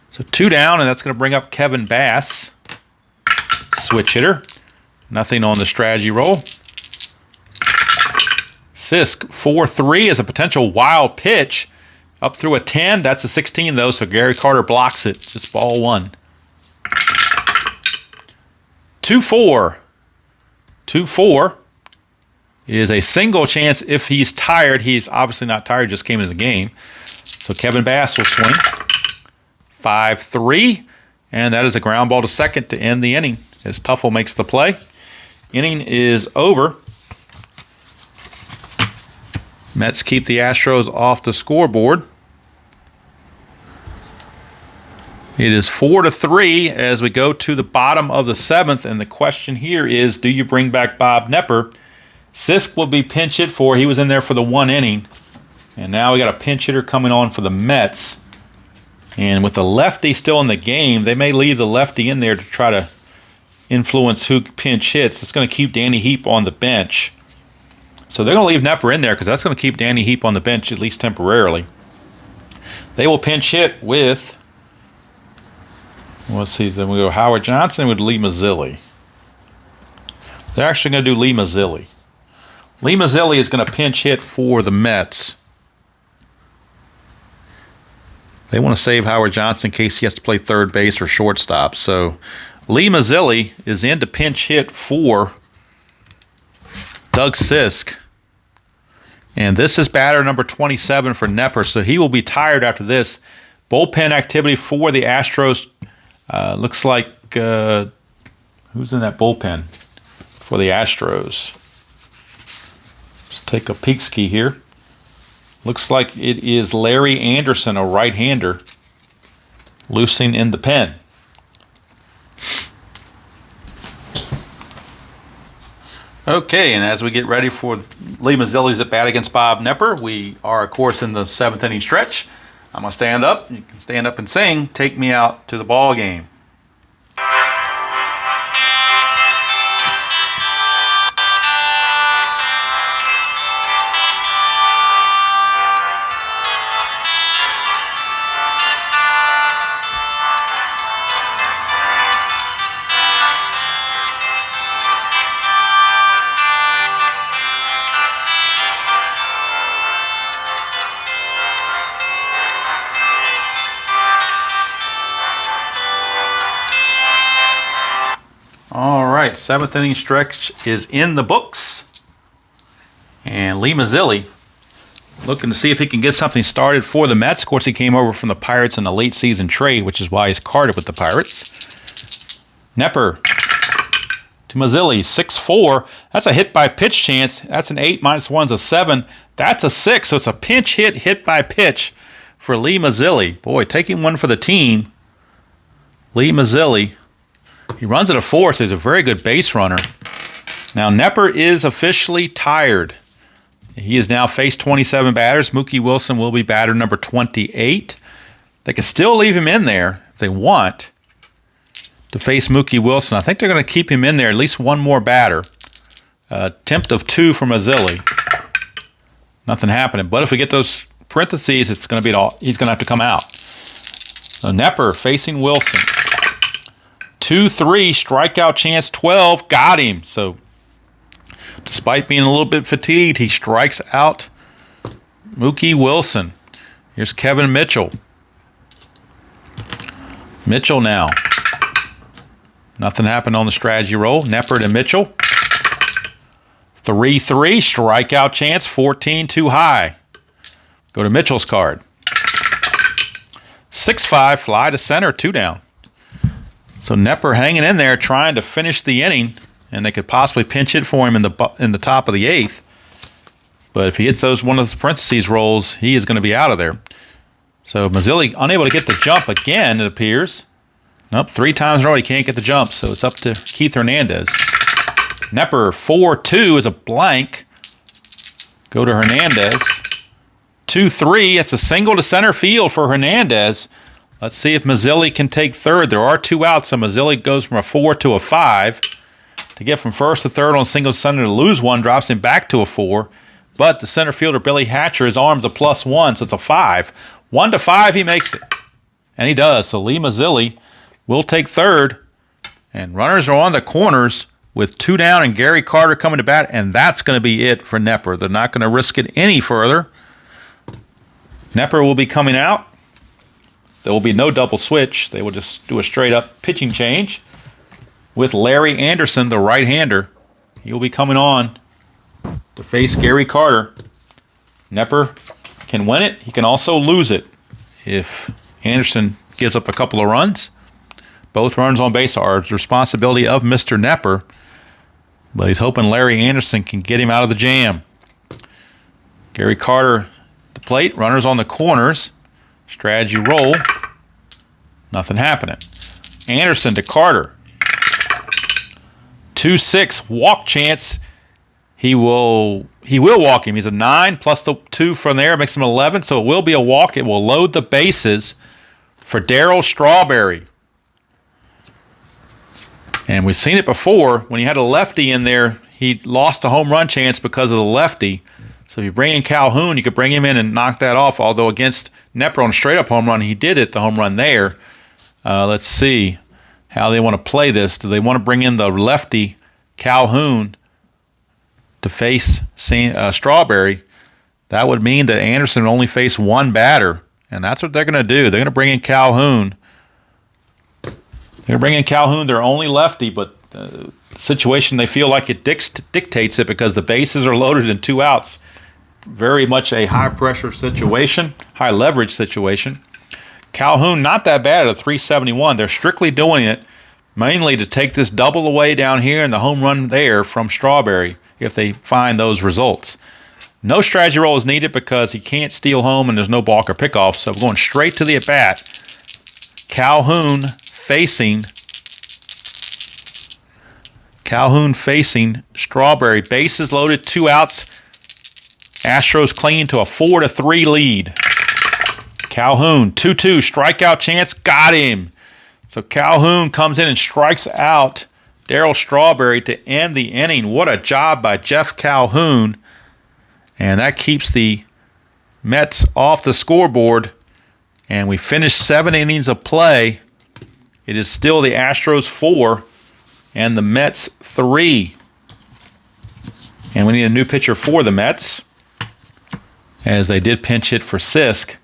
So 2 down, and that's going to bring up Kevin Bass. Switch hitter. Nothing on the strategy roll. Sisk, 4-3 is a potential wild pitch. Up through a 10. That's a 16, though, so Gary Carter blocks it. Just ball 1. 2-4. 2-4 is a single chance if he's tired. He's obviously not tired, just came into the game. So Kevin Bass will swing. 5-3, and that is a ground ball to second to end the inning as Tuffle makes the play. Inning is over. Mets keep the Astros off the scoreboard. It is 4-3 as we go to the bottom of the 7th, and the question here is, do you bring back Bob Knepper? Sisk will be pinch hit for. He was in there for the 1 inning, and now we got a pinch hitter coming on for the Mets. And with the lefty still in the game, they may leave the lefty in there to try to influence who pinch hits. It's going to keep Danny Heap on the bench. So they're going to leave Knepper in there because that's going to keep Danny Heap on the bench at least temporarily. They will pinch hit with, let's see, then we go Howard Johnson with Lee Mazzilli. They're actually going to do Lee Mazzilli. Lee Mazzilli is going to pinch hit for the Mets. They want to save Howard Johnson in case he has to play third base or shortstop. So Lee Mazzilli is in to pinch hit for Doug Sisk And this is batter number 27 for Knepper, so he will be tired after this. Bullpen activity for the Astros. Looks like, who's in that bullpen for the Astros? Let's take a peek ski here. Looks like it is Larry Anderson, a right-hander, loosing in the pen. Okay, and as we get ready for Lee Mazzilli's at bat against Bob Knepper, we are, of course, in the 7th inning stretch. I'm going to stand up. You can stand up and sing, "Take Me Out to the Ball Game." All right, 7th inning stretch is in the books. And Lee Mazzilli looking to see if he can get something started for the Mets. Of course, he came over from the Pirates in a late season trade, which is why he's carded with the Pirates. Knepper to Mazzilli, 6-4. That's a hit by pitch chance. That's an 8 minus 1 is a 7. That's a 6, so it's a pinch hit by pitch for Lee Mazzilli. Boy, taking one for the team. Lee Mazzilli. He runs at a 4, so he's a very good base runner. Now, Knepper is officially tired. He has now faced 27 batters. Mookie Wilson will be batter number 28. They can still leave him in there if they want to face Mookie Wilson. I think they're going to keep him in there, at least one more batter. Attempt of 2 from Mazzilli. Nothing happening. But if we get those parentheses, it's going to be he's going to have to come out. So Knepper facing Wilson. 2-3, strikeout chance 12, got him. So, despite being a little bit fatigued, he strikes out Mookie Wilson. Here's Kevin Mitchell. Mitchell now. Nothing happened on the strategy roll. Knepper to Mitchell. 3-3, strikeout chance 14, too high. Go to Mitchell's card. 6-5, fly to center, 2 down. So Knepper hanging in there trying to finish the inning, and they could possibly pinch hit for him in the top of the 8th. But if he hits one of the parentheses rolls, he is going to be out of there. So Mazzilli unable to get the jump again, it appears. Nope, 3 times in a row he can't get the jump, so it's up to Keith Hernandez. Knepper 4-2 is a blank. Go to Hernandez. 2-3, it's a single to center field for Hernandez. Let's see if Mazzilli can take third. There are 2 outs, so Mazzilli goes from a 4 to a 5. To get from first to third on single to center to lose 1 drops him back to a 4. But the center fielder, Billy Hatcher, his arm's a +1, so it's a 5. 1 to 5, he makes it. And he does. So Lee Mazzilli will take third. And runners are on the corners with 2 down and Gary Carter coming to bat. And that's going to be it for Knepper. They're not going to risk it any further. Knepper will be coming out. There will be no double switch. They will just do a straight-up pitching change with Larry Anderson, the right-hander. He will be coming on to face Gary Carter. Knepper can win it. He can also lose it if Anderson gives up a couple of runs. Both runs on base are the responsibility of Mr. Knepper, but he's hoping Larry Anderson can get him out of the jam. Gary Carter at the plate, runners on the corners. Strategy roll. Nothing happening. Anderson to Carter. 2-6 walk chance. He will walk him. He's a 9 plus the 2 from there makes him 11. So it will be a walk. It will load the bases for Darryl Strawberry. And we've seen it before. When he had a lefty in there, he lost a home run chance because of the lefty. So if you bring in Calhoun, you could bring him in and knock that off. Although against Knepper on a straight-up home run, he did hit the home run there. Let's see how they want to play this. Do they want to bring in the lefty Calhoun to face Strawberry? That would mean that Anderson would only face 1 batter, and that's what they're going to do. They're going to bring in Calhoun. They're going to bring in Calhoun, their only lefty, but the situation they feel like it dictates it because the bases are loaded and 2 outs. very much a high-pressure situation, high-leverage situation. Calhoun, not that bad at a 371. They're strictly doing it mainly to take this double away down here and the home run there from Strawberry if they find those results. No strategy roll is needed because he can't steal home and there's no balk or pickoff, so we're going straight to the at-bat. Calhoun facing Strawberry. Bases loaded, 2 outs. Astros clinging to a 4-3 lead. Calhoun, 2-2, strikeout chance, got him. So Calhoun comes in and strikes out Darryl Strawberry to end the inning. What a job by Jeff Calhoun. And that keeps the Mets off the scoreboard. And we finish 7 innings of play. It is still the Astros 4 and the Mets 3. And we need a new pitcher for the Mets, as they did pinch hit for Sisk.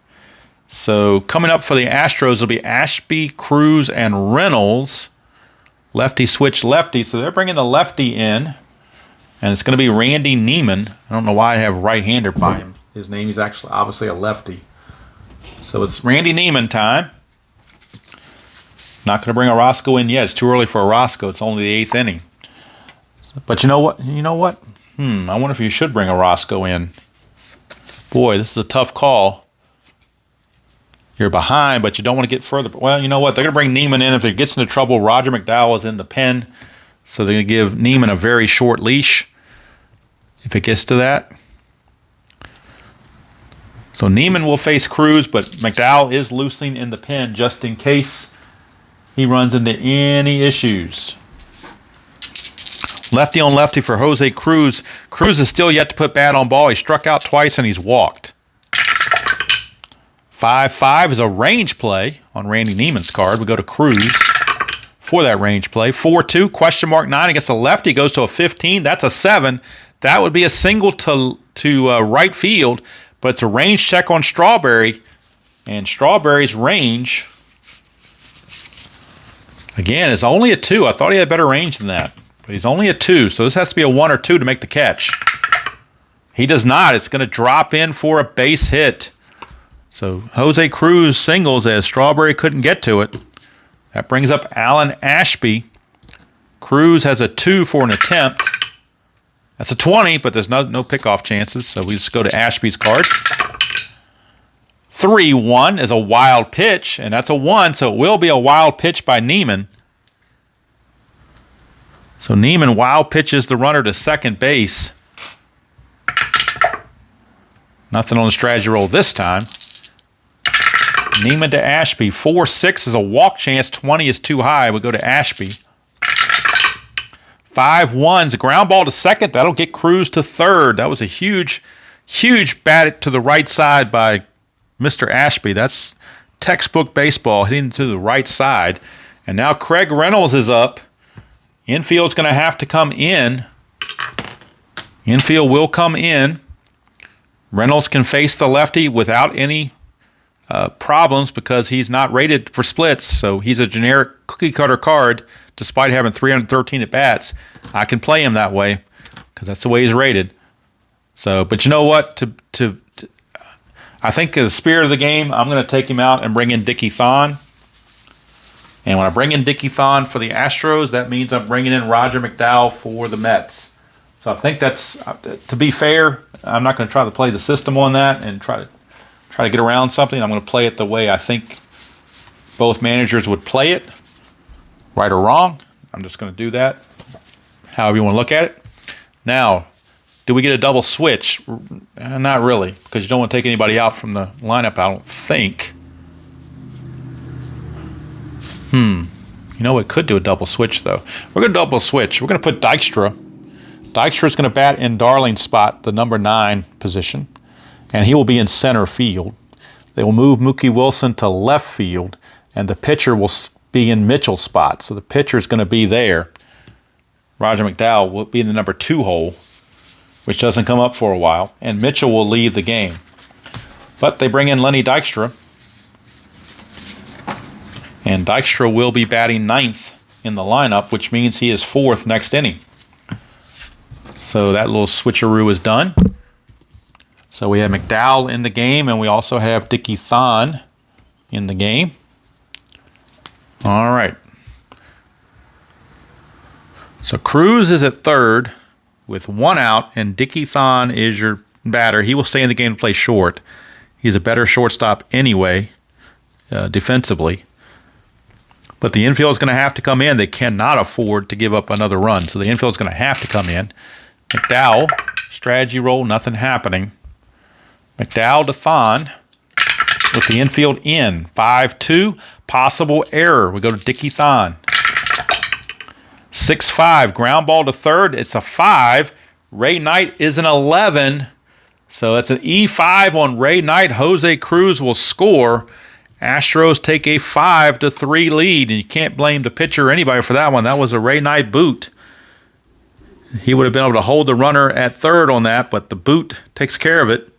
So coming up for the Astros will be Ashby, Cruz, and Reynolds. Lefty switch lefty, so they're bringing the lefty in. And it's going to be Randy Neiman. I don't know why I have right-hander by him. His name is actually obviously a lefty. So it's Randy Neiman time. Not going to bring Orozco in yet. It's too early for Orozco. It's only the 8th inning. But you know what? I wonder if you should bring Orozco in. Boy, this is a tough call. You're behind, but you don't want to get further. Well, you know what? They're going to bring Neiman in. If it gets into trouble, Roger McDowell is in the pen. So they're going to give Neiman a very short leash if it gets to that. So Neiman will face Cruz, but McDowell is loosening in the pen just in case he runs into any issues. Lefty on lefty for Jose Cruz. Cruz is still yet to put bat on ball. He struck out twice and he's walked. 5-5 is a range play on Randy Neiman's card. We go to Cruz for that range play. 4-2, question mark 9 against the lefty, goes to a 15. That's a 7. That would be a single to right field, but it's a range check on Strawberry. And Strawberry's range, again, is only a 2. I thought he had better range than that, but he's only a 2. So this has to be a 1 or 2 to make the catch. He does not. It's going to drop in for a base hit. So Jose Cruz singles as Strawberry couldn't get to it. That brings up Alan Ashby. Cruz has a 2 for an attempt. That's a 20, but there's no pickoff chances, so we just go to Ashby's card. 3-1 is a wild pitch, and that's a 1, so it will be a wild pitch by Neiman. So Neiman wild pitches the runner to second base. Nothing on the strategy roll this time. Neiman to Ashby. 4-6 is a walk chance. 20 is too high. We go to Ashby. 5-1 is a ground ball to second. That'll get Cruz to third. That was a huge bat to the right side by Mr. Ashby. That's textbook baseball, hitting to the right side. And now Craig Reynolds is up. Infield's going to have to come in. Infield will come in. Reynolds can face the lefty without any problems because he's not rated for splits, so he's a generic cookie-cutter card despite having 313 at-bats. I can play him that way because that's the way he's rated. So, but you know what? I think in the spirit of the game, I'm going to take him out and bring in Dickie Thon. And when I bring in Dickie Thon for the Astros, that means I'm bringing in Roger McDowell for the Mets. So I think that's, to be fair, I'm not going to try to play the system on that and try to get around something. I'm going to play it the way I think both managers would play it, right or wrong. I'm just going to do that, however you want to look at it. Now, do we get a double switch? Not really, because you don't want to take anybody out from the lineup, I don't think. You know, it could do a double switch, though. We're going to double switch. We're going to put Dykstra. Dykstra's going to bat in Darling's spot, the number 9 position, and he will be in center field. They will move Mookie Wilson to left field, and the pitcher will be in Mitchell's spot. So the pitcher is going to be there. Roger McDowell will be in the number 2 hole, which doesn't come up for a while, and Mitchell will leave the game. But they bring in Lenny Dykstra, and Dykstra will be batting 9th in the lineup, which means he is 4th next inning. So that little switcheroo is done. So we have McDowell in the game, and we also have Dickie Thon in the game. All right. So Cruz is at third with 1 out, and Dickie Thon is your batter. He will stay in the game to play short. He's a better shortstop anyway, defensively. But the infield is going to have to come in. They cannot afford to give up another run, so the infield is going to have to come in. McDowell, strategy roll, nothing happening. McDowell to Thon with the infield in. 5-2, possible error. We go to Dickie Thon. 6-5, ground ball to third. It's a 5. Ray Knight is an 11. So it's an E5 on Ray Knight. Jose Cruz will score. Astros take a 5-3 lead, and you can't blame the pitcher or anybody for that one. That was a Ray Knight boot. He would have been able to hold the runner at third on that, but the boot takes care of it.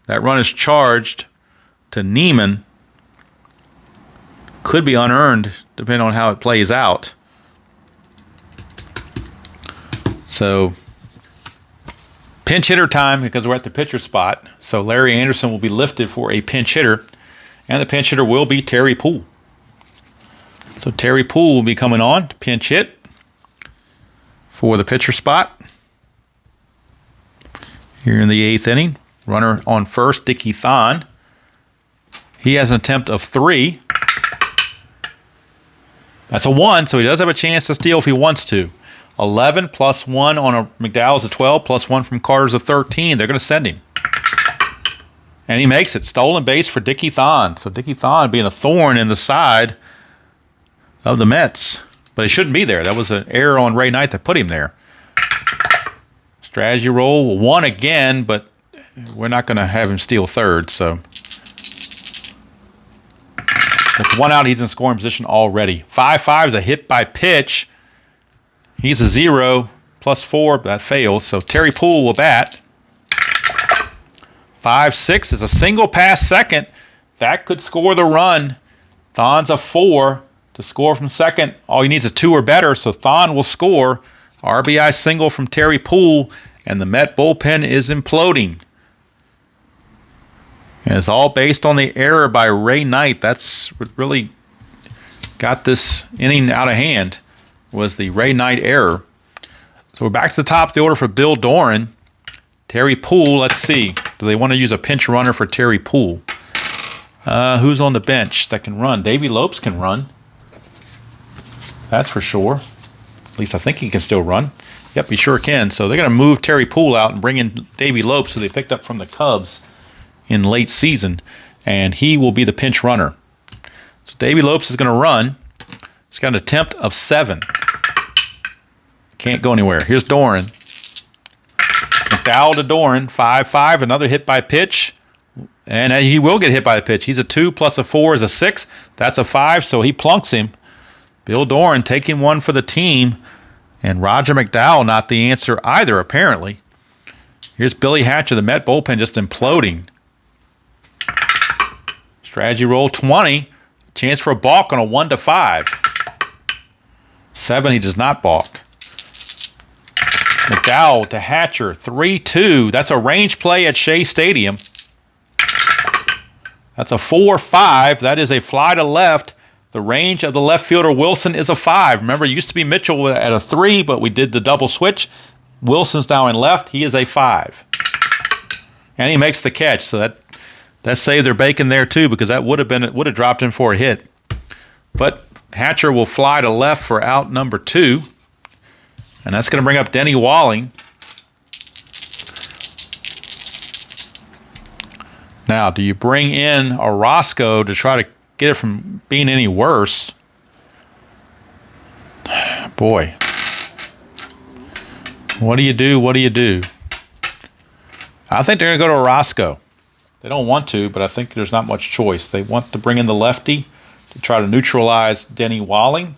That run is charged to Neiman. Could be unearned, depending on how it plays out. So, pinch hitter time because we're at the pitcher spot. So Larry Anderson will be lifted for a pinch hitter, and the pinch hitter will be Terry Poole. So Terry Poole will be coming on to pinch hit for the pitcher spot here in the 8th inning. Runner on first, Dickie Thon. He has an attempt of 3. That's a 1, so he does have a chance to steal if he wants to. 11 plus 1 on a McDowell's a 12, plus 1 from Carter's a 13. They're going to send him. And he makes it. Stolen base for Dickie Thon. So Dickie Thon being a thorn in the side of the Mets. But he shouldn't be there. That was an error on Ray Knight that put him there. Strategy roll, 1 again, but we're not going to have him steal third. So with 1 out, he's in scoring position already. 5-5 is a hit by pitch. He's a 0, plus 4, but that fails. So Terry Poole will bat. 5-6 is a single pass second. That could score the run. Thon's a 4 to score from second. All he needs is a 2 or better, so Thon will score. RBI single from Terry Poole, and the Met bullpen is imploding. And it's all based on the error by Ray Knight. That's what really got this inning out of hand, was the Ray Knight error. So we're back to the top of the order for Bill Doran. Terry Poole, let's see. Do they want to use a pinch runner for Terry Poole? Who's on the bench that can run? Davey Lopes can run. That's for sure. At least I think he can still run. Yep, he sure can. So they're going to move Terry Poole out and bring in Davey Lopes, who they picked up from the Cubs in late season. And he will be the pinch runner. So Davey Lopes is going to run. He's got an attempt of 7. Can't go anywhere. Here's Doran. McDowell to Doran. 5-5. Another hit by pitch. And he will get hit by the pitch. He's a 2 plus a 4 is a 6. That's a 5, so he plunks him. Bill Doran taking one for the team. And Roger McDowell not the answer either, apparently. Here's Billy Hatcher. The Met bullpen just imploding. Strategy roll 20. Chance for a balk on a 1-5. 7, he does not balk. McDowell to Hatcher, 3-2. That's a range play at Shea Stadium. That's a 4-5. That is a fly to left. The range of the left fielder Wilson is a 5. Remember, it used to be Mitchell at a 3, but we did the double switch. Wilson's now in left. He is a 5. And he makes the catch. So that saved their bacon there too, because that would have dropped him for a hit. But Hatcher will fly to left for out number 2. And that's going to bring up Denny Walling. Now, do you bring in Orozco to try to get it from being any worse? Boy. What do you do? What do you do? I think they're going to go to Orozco. They don't want to, but I think there's not much choice. They want to bring in the lefty to try to neutralize Denny Walling,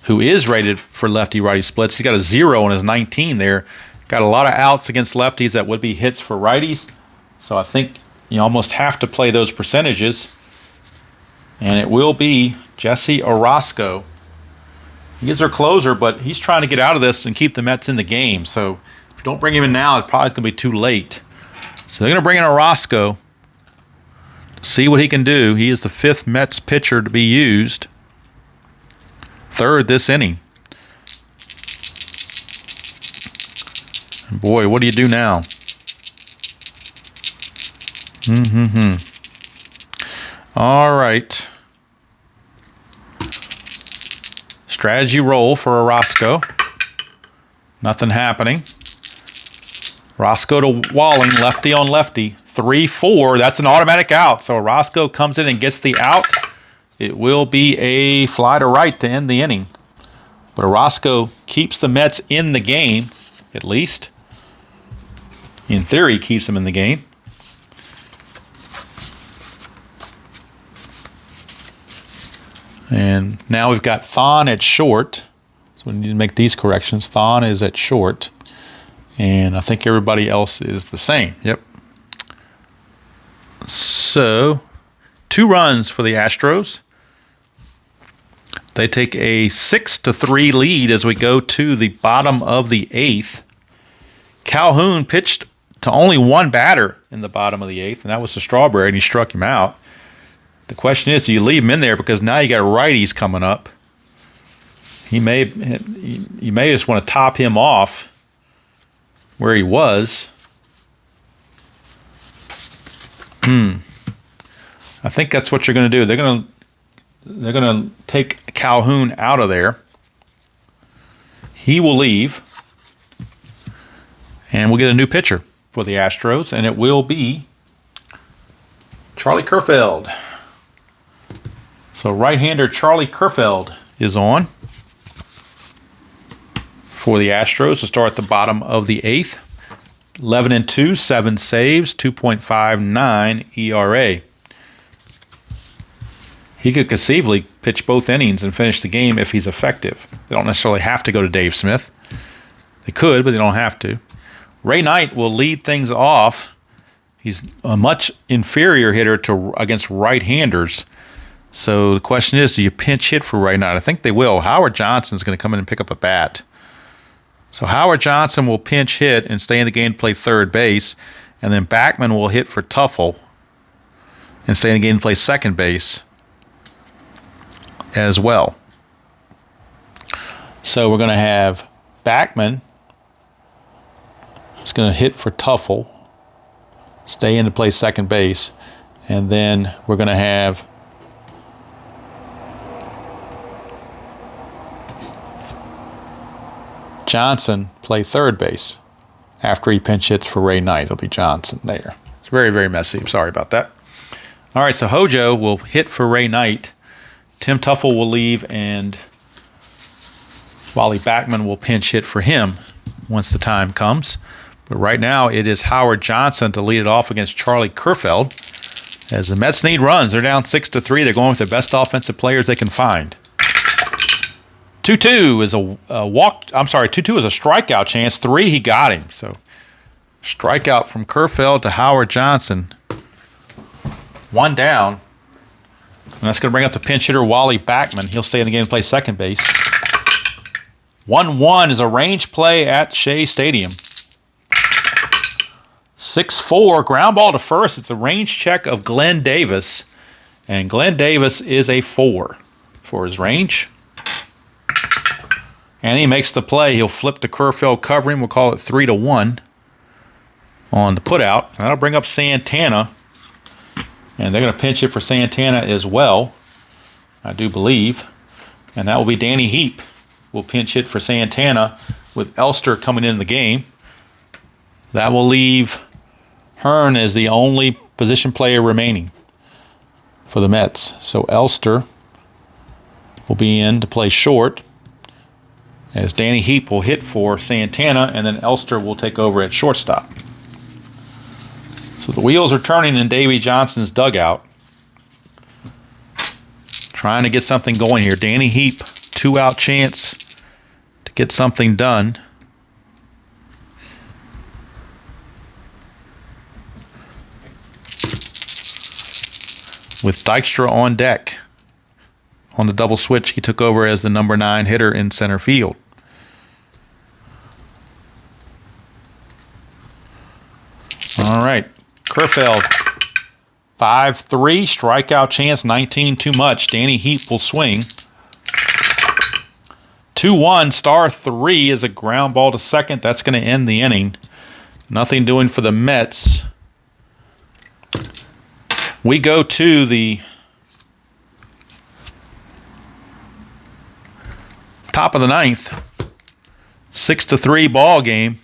who is rated for lefty-righty splits. He's got a 0 on his 19 there. Got a lot of outs against lefties that would be hits for righties. So I think you almost have to play those percentages. And it will be Jesse Orozco. He is their closer, but he's trying to get out of this and keep the Mets in the game. So if you don't bring him in now, it's probably going to be too late. So they're going to bring in Orozco to see what he can do. He is the 5th Mets pitcher to be used. 3rd this inning. And boy, what do you do now? All right. Strategy roll for Orozco. Nothing happening. Orozco to Walling, lefty on lefty. 3-4. That's an automatic out. So Orozco comes in and gets the out. It will be a fly to right to end the inning. But Orozco keeps the Mets in the game, at least. In theory, keeps them in the game. And now we've got Thon at short. So we need to make these corrections. Thon is at short. And I think everybody else is the same. Yep. So, 2 runs for the Astros. They take a 6-3 lead as we go to the bottom of the 8th. Calhoun pitched to only 1 batter in the bottom of the 8th, and that was the Strawberry, and he struck him out. The question is, do you leave him in there because now you got righties coming up? You may just want to top him off where he was. I think that's what you're going to do. They're going to take Calhoun out of there. He will leave, and we'll get a new pitcher for the Astros, and it will be Charlie Kerfeld. So right-hander Charlie Kerfeld is on for the Astros to start at the bottom of the 8th. 11-2, 7 saves, 2.59 ERA. He could conceivably pitch both innings and finish the game if he's effective. They don't necessarily have to go to Dave Smith. They could, but they don't have to. Ray Knight will lead things off. He's a much inferior hitter against right-handers. So the question is, do you pinch hit for Ray Knight? I think they will. Howard Johnson's going to come in and pick up a bat. So Howard Johnson will pinch hit and stay in the game to play third base. And then Backman will hit for Tuffle and stay in the game to play second base as well. So we're going to have Backman is going to hit for Tuffle, stay in to play second base. And then we're going to have Johnson play third base after he pinch hits for Ray Knight. It'll be Johnson there. It's very, very messy. I'm sorry about that. All right, so Hojo will hit for Ray Knight. Tim Tuffle will leave, and Wally Backman will pinch hit for him once the time comes. But right now, it is Howard Johnson to lead it off against Charlie Kerfeld. As the Mets need runs, they're down 6-3. They're going with the best offensive players they can find. 2-2 is a walk. I'm sorry, 2-2 is a strikeout chance. 3, he got him. So strikeout from Kerfeld to Howard Johnson. 1 down. And that's going to bring up the pinch hitter Wally Backman. He'll stay in the game and play second base. 1-1 is a range play at Shea Stadium. 6-4, ground ball to first. It's a range check of Glenn Davis. And Glenn Davis is a 4 for his range. And he makes the play. He'll flip to Kerfeld covering. We'll call it 3-1 on the putout. And that'll bring up Santana. And they're going to pinch it for Santana as well, I do believe. And that will be Danny Heap will pinch it for Santana with Elster coming in the game. That will leave Hearn as the only position player remaining for the Mets. So Elster will be in to play short, as Danny Heap will hit for Santana, and then Elster will take over at shortstop. So the wheels are turning in Davey Johnson's dugout. Trying to get something going here. Danny Heap, 2-out chance to get something done. With Dykstra on deck. On the double switch, he took over as the number 9 hitter in center field. All right, Kerfeld, 5-3, strikeout chance, 19 too much. Danny Heap will swing. 2-1, star 3 is a ground ball to second. That's going to end the inning. Nothing doing for the Mets. We go to the top of the ninth. 6-3 ball game.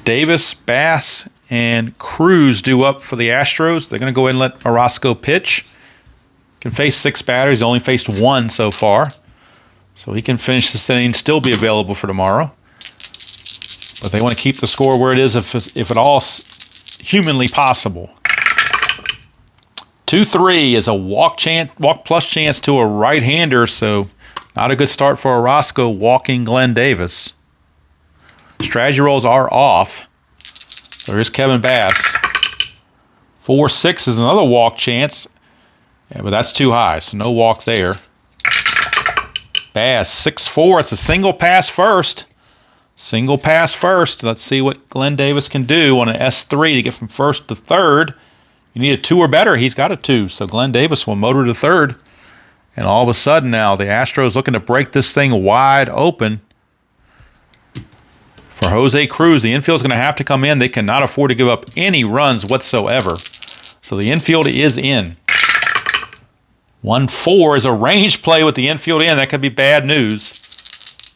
Davis, Bass, and Cruz due up for the Astros. They're going to go ahead and let Orozco pitch. Can face 6 batters. He's only faced 1 so far. So he can finish this inning, still be available for tomorrow. But they want to keep the score where it is if at all humanly possible. 2-3 is a walk plus chance to a right-hander, so not a good start for Orozco walking Glenn Davis. Strategy rolls are off. There's Kevin Bass. 4-6 is another walk chance, but that's too high, so no walk there. Bass, 6-4. It's a single pass first. Single pass first. Let's see what Glenn Davis can do on an S3 to get from first to third. You need a 2 or better. He's got a 2, so Glenn Davis will motor to third. And all of a sudden now, the Astros looking to break this thing wide open. For Jose Cruz, the infield's going to have to come in. They cannot afford to give up any runs whatsoever. So the infield is in. 1-4 is a range play with the infield in. That could be bad news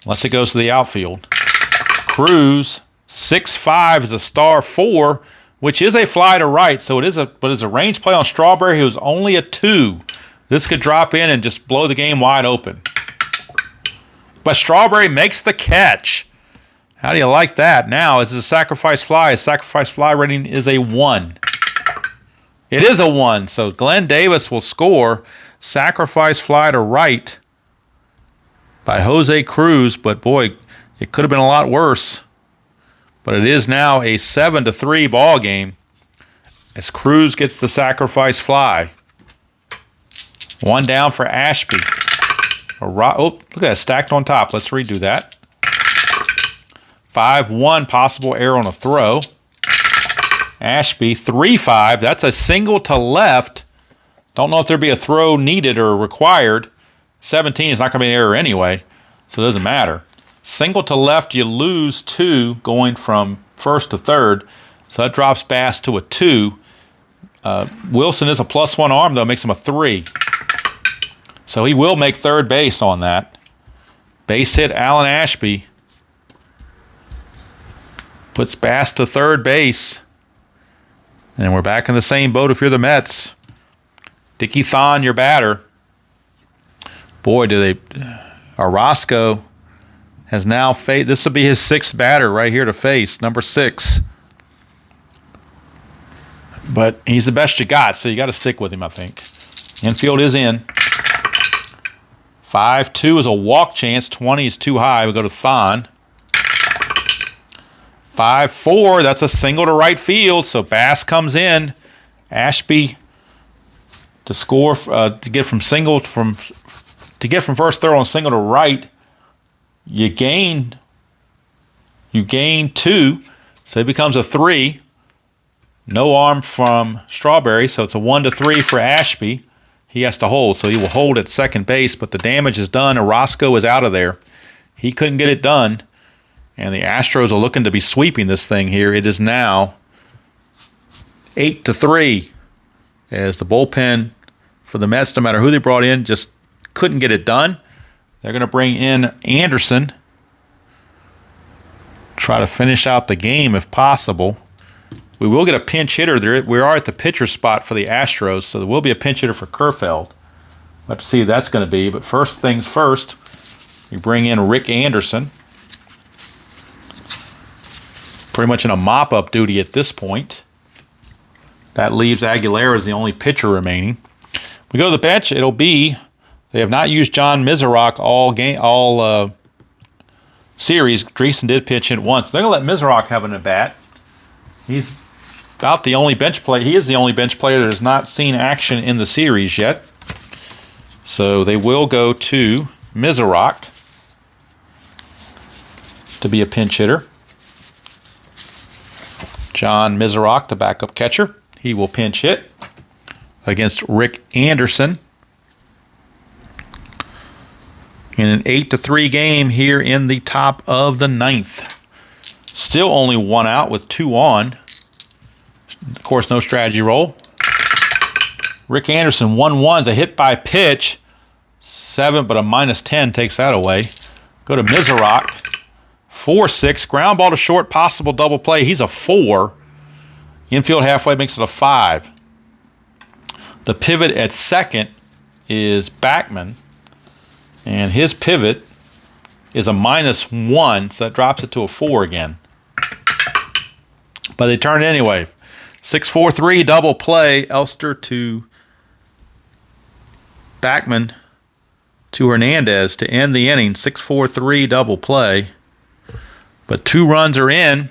unless it goes to the outfield. Cruz, 6-5 is a star 4, which is a fly to right. So it's a range play on Strawberry, who's only a 2. This could drop in and just blow the game wide open. But Strawberry makes the catch. How do you like that? Now, it's a sacrifice fly. His sacrifice fly rating is a 1. It is a 1, so Glenn Davis will score. Sacrifice fly to right by Jose Cruz, but boy, it could have been a lot worse. But it is now a 7-3 ball game as Cruz gets the sacrifice fly. 1 down for Ashby. Look at that, stacked on top. Let's redo that. 5-1, possible error on a throw. Ashby, 3-5. That's a single to left. Don't know if there'd be a throw needed or required. 17 is not going to be an error anyway, so it doesn't matter. Single to left, you lose 2 going from first to third, so that drops Bass to a 2. Wilson is a +1 arm, though, makes him a 3. So he will make third base on that. Base hit Alan Ashby. Puts Bass to third base. And we're back in the same boat if you're the Mets. Dickie Thon, your batter. Boy, Orozco has now faced. This will be his 6th batter right here to face, number 6. But he's the best you got, so you got to stick with him, I think. Infield is in. 5-2 is a walk chance. 20 is too high. We go to Thon. 5-4, that's a single to right field, so Bass comes in. Ashby to score to get from first throw on single to right. You gain 2, so it becomes a 3. No arm from Strawberry, so it's a 1-3 for Ashby. He has to hold, so he will hold at second base, but the damage is done. Orozco is out of there. He couldn't get it done, and the Astros are looking to be sweeping this thing here. It is now 8-3 as the bullpen for the Mets, no matter who they brought in, just couldn't get it done. They're going to bring in Anderson, try to finish out the game if possible. We will get a pinch hitter. We are at the pitcher spot for the Astros, so there will be a pinch hitter for Kerfeld. We'll have to see who that's going to be. But first things first, we bring in Rick Anderson. Pretty much in a mop-up duty at this point. That leaves Aguilera as the only pitcher remaining. We go to the bench. It'll be, they have not used John Miserock all series. Dreesen did pitch in once. They're going to let Miserock have an at-bat. He's about the only bench player. He is the only bench player that has not seen action in the series yet. So they will go to Miserock. to be a pinch hitter. John Mizarok, the backup catcher, he will pinch hit against Rick Anderson in an 8-3 game here in the top of the 9th. Still only one out with 2 on. Of course, no strategy roll. Rick Anderson, 1-1 is a hit by pitch. 7, but a -10 takes that away. Go to Mizarok. 4-6, ground ball to short, possible double play. He's a 4. Infield halfway makes it a 5. The pivot at second is Backman, and his pivot is a -1, so that drops it to a 4 again. But they turn it anyway. 6-4-3 double play. Elster to Backman to Hernandez to end the inning. 6-4-3 double play. But 2 runs are in.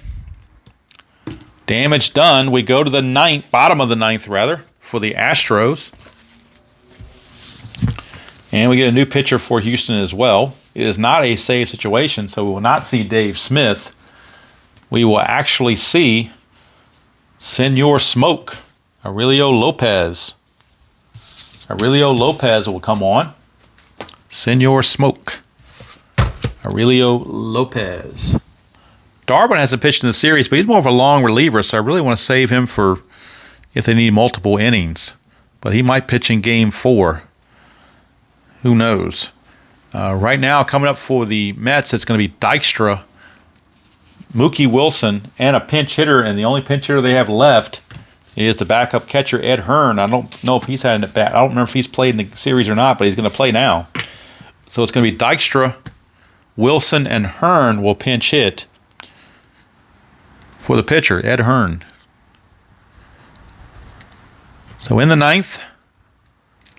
Damage done. We go to the 9th, bottom of the 9th rather, for the Astros. And we get a new pitcher for Houston as well. It is not a save situation, so we will not see Dave Smith. We will actually see Senor Smoke, Aurelio Lopez. Aurelio Lopez will come on. Senor Smoke, Aurelio Lopez. Darwin hasn't pitched in the series, but he's more of a long reliever, so I really want to save him for if they need multiple innings. But he might pitch in Game 4. Who knows? Right now, coming up for the Mets, it's going to be Dykstra, Mookie Wilson, and a pinch hitter, and the only pinch hitter they have left is the backup catcher, Ed Hearn. I don't know if he's had an at-bat. I don't remember if he's played in the series or not, but he's going to play now. So it's going to be Dykstra, Wilson, and Hearn will pinch hit for the pitcher, Ed Hearn. So in the 9th,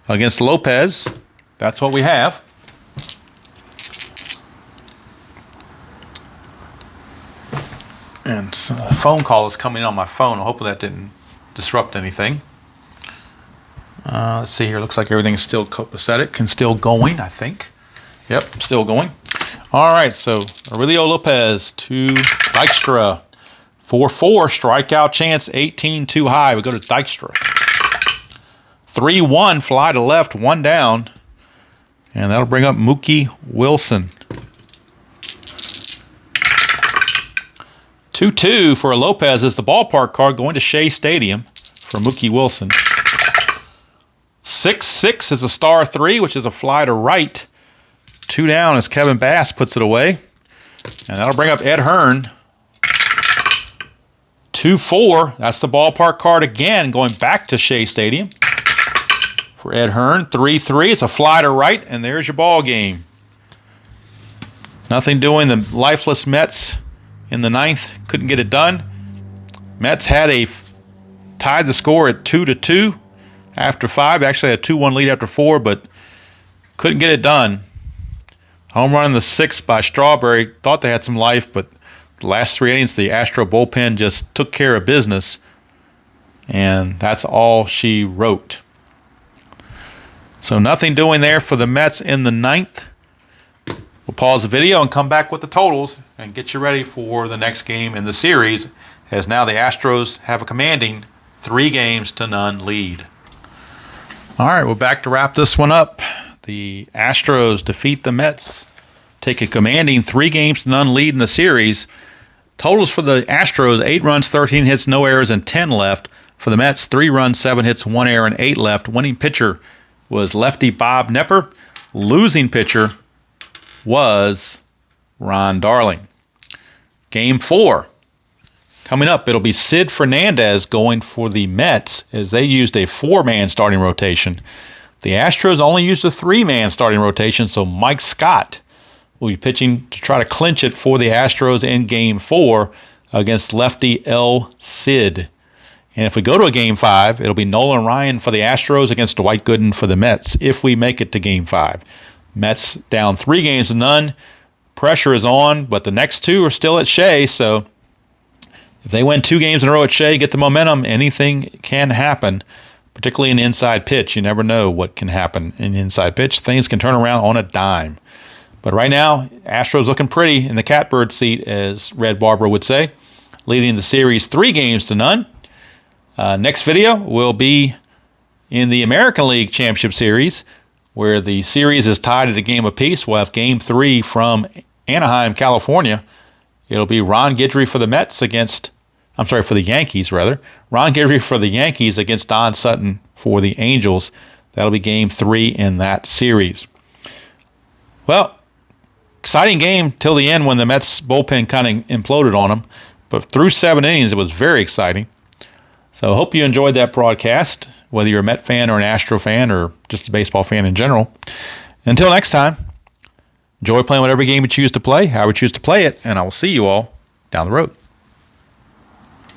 against Lopez, that's what we have. And so a phone call is coming in on my phone. Hopefully that didn't disrupt anything. Let's see here. Looks like everything is still copacetic and still going, I think. Yep, still going. All right, so Aurelio Lopez to Dykstra. 4-4, strikeout chance, 18 too high. We go to Dykstra. 3-1, fly to left, 1 down. And that'll bring up Mookie Wilson. 2-2 for Lopez is the ballpark card going to Shea Stadium for Mookie Wilson. 6-6 is a star 3, which is a fly to right. 2 down as Kevin Bass puts it away. And that'll bring up Ed Hearn. 2-4, that's the ballpark card again, going back to Shea Stadium for Ed Hearn. 3-3, it's a fly to right, and there's your ball game. Nothing doing. The lifeless Mets in the 9th couldn't get it done. Mets had tied the score at 2-2 after 5. Actually had a 2-1 lead after 4, but couldn't get it done. Home run in the 6th by Strawberry. Thought they had some life, but the last 3 innings, the Astro bullpen just took care of business, and that's all she wrote. So nothing doing there for the Mets in the 9th. We'll pause the video and come back with the totals and get you ready for the next game in the series, as now the Astros have a commanding 3-0 lead. All right, we're back to wrap this one up. The Astros defeat the Mets, take a commanding 3-0 lead in the series. Totals for the Astros, 8 runs, 13 hits, no errors, and 10 left. For the Mets, 3 runs, 7 hits, 1 error, and 8 left. Winning pitcher was lefty Bob Knepper. Losing pitcher was Ron Darling. Game 4. Coming up, it'll be Sid Fernandez going for the Mets as they used a 4-man starting rotation. The Astros only used a 3-man starting rotation, so Mike Scott will be pitching to try to clinch it for the Astros in Game 4 against lefty El Cid. And if we go to a Game 5, it'll be Nolan Ryan for the Astros against Dwight Gooden for the Mets if we make it to Game 5. Mets down 3-0. Pressure is on, but the next 2 are still at Shea, so if they win 2 games in a row at Shea, get the momentum, anything can happen, particularly in the inside pitch. You never know what can happen in the inside pitch. Things can turn around on a dime. But right now, Astros looking pretty in the catbird seat, as Red Barber would say, leading the series 3-0. Next video will be in the American League Championship Series, where the series is tied at a game apiece. We'll have Game 3 from Anaheim, California. It'll be Ron Guidry for the for the Yankees, rather. Ron Guidry for the Yankees against Don Sutton for the Angels. That'll be Game 3 in that series. Well, exciting game till the end when the Mets bullpen kind of imploded on them. But through 7 innings, it was very exciting. So I hope you enjoyed that broadcast, whether you're a Met fan or an Astro fan or just a baseball fan in general. Until next time, enjoy playing whatever game you choose to play, however you choose to play it, and I will see you all down the road.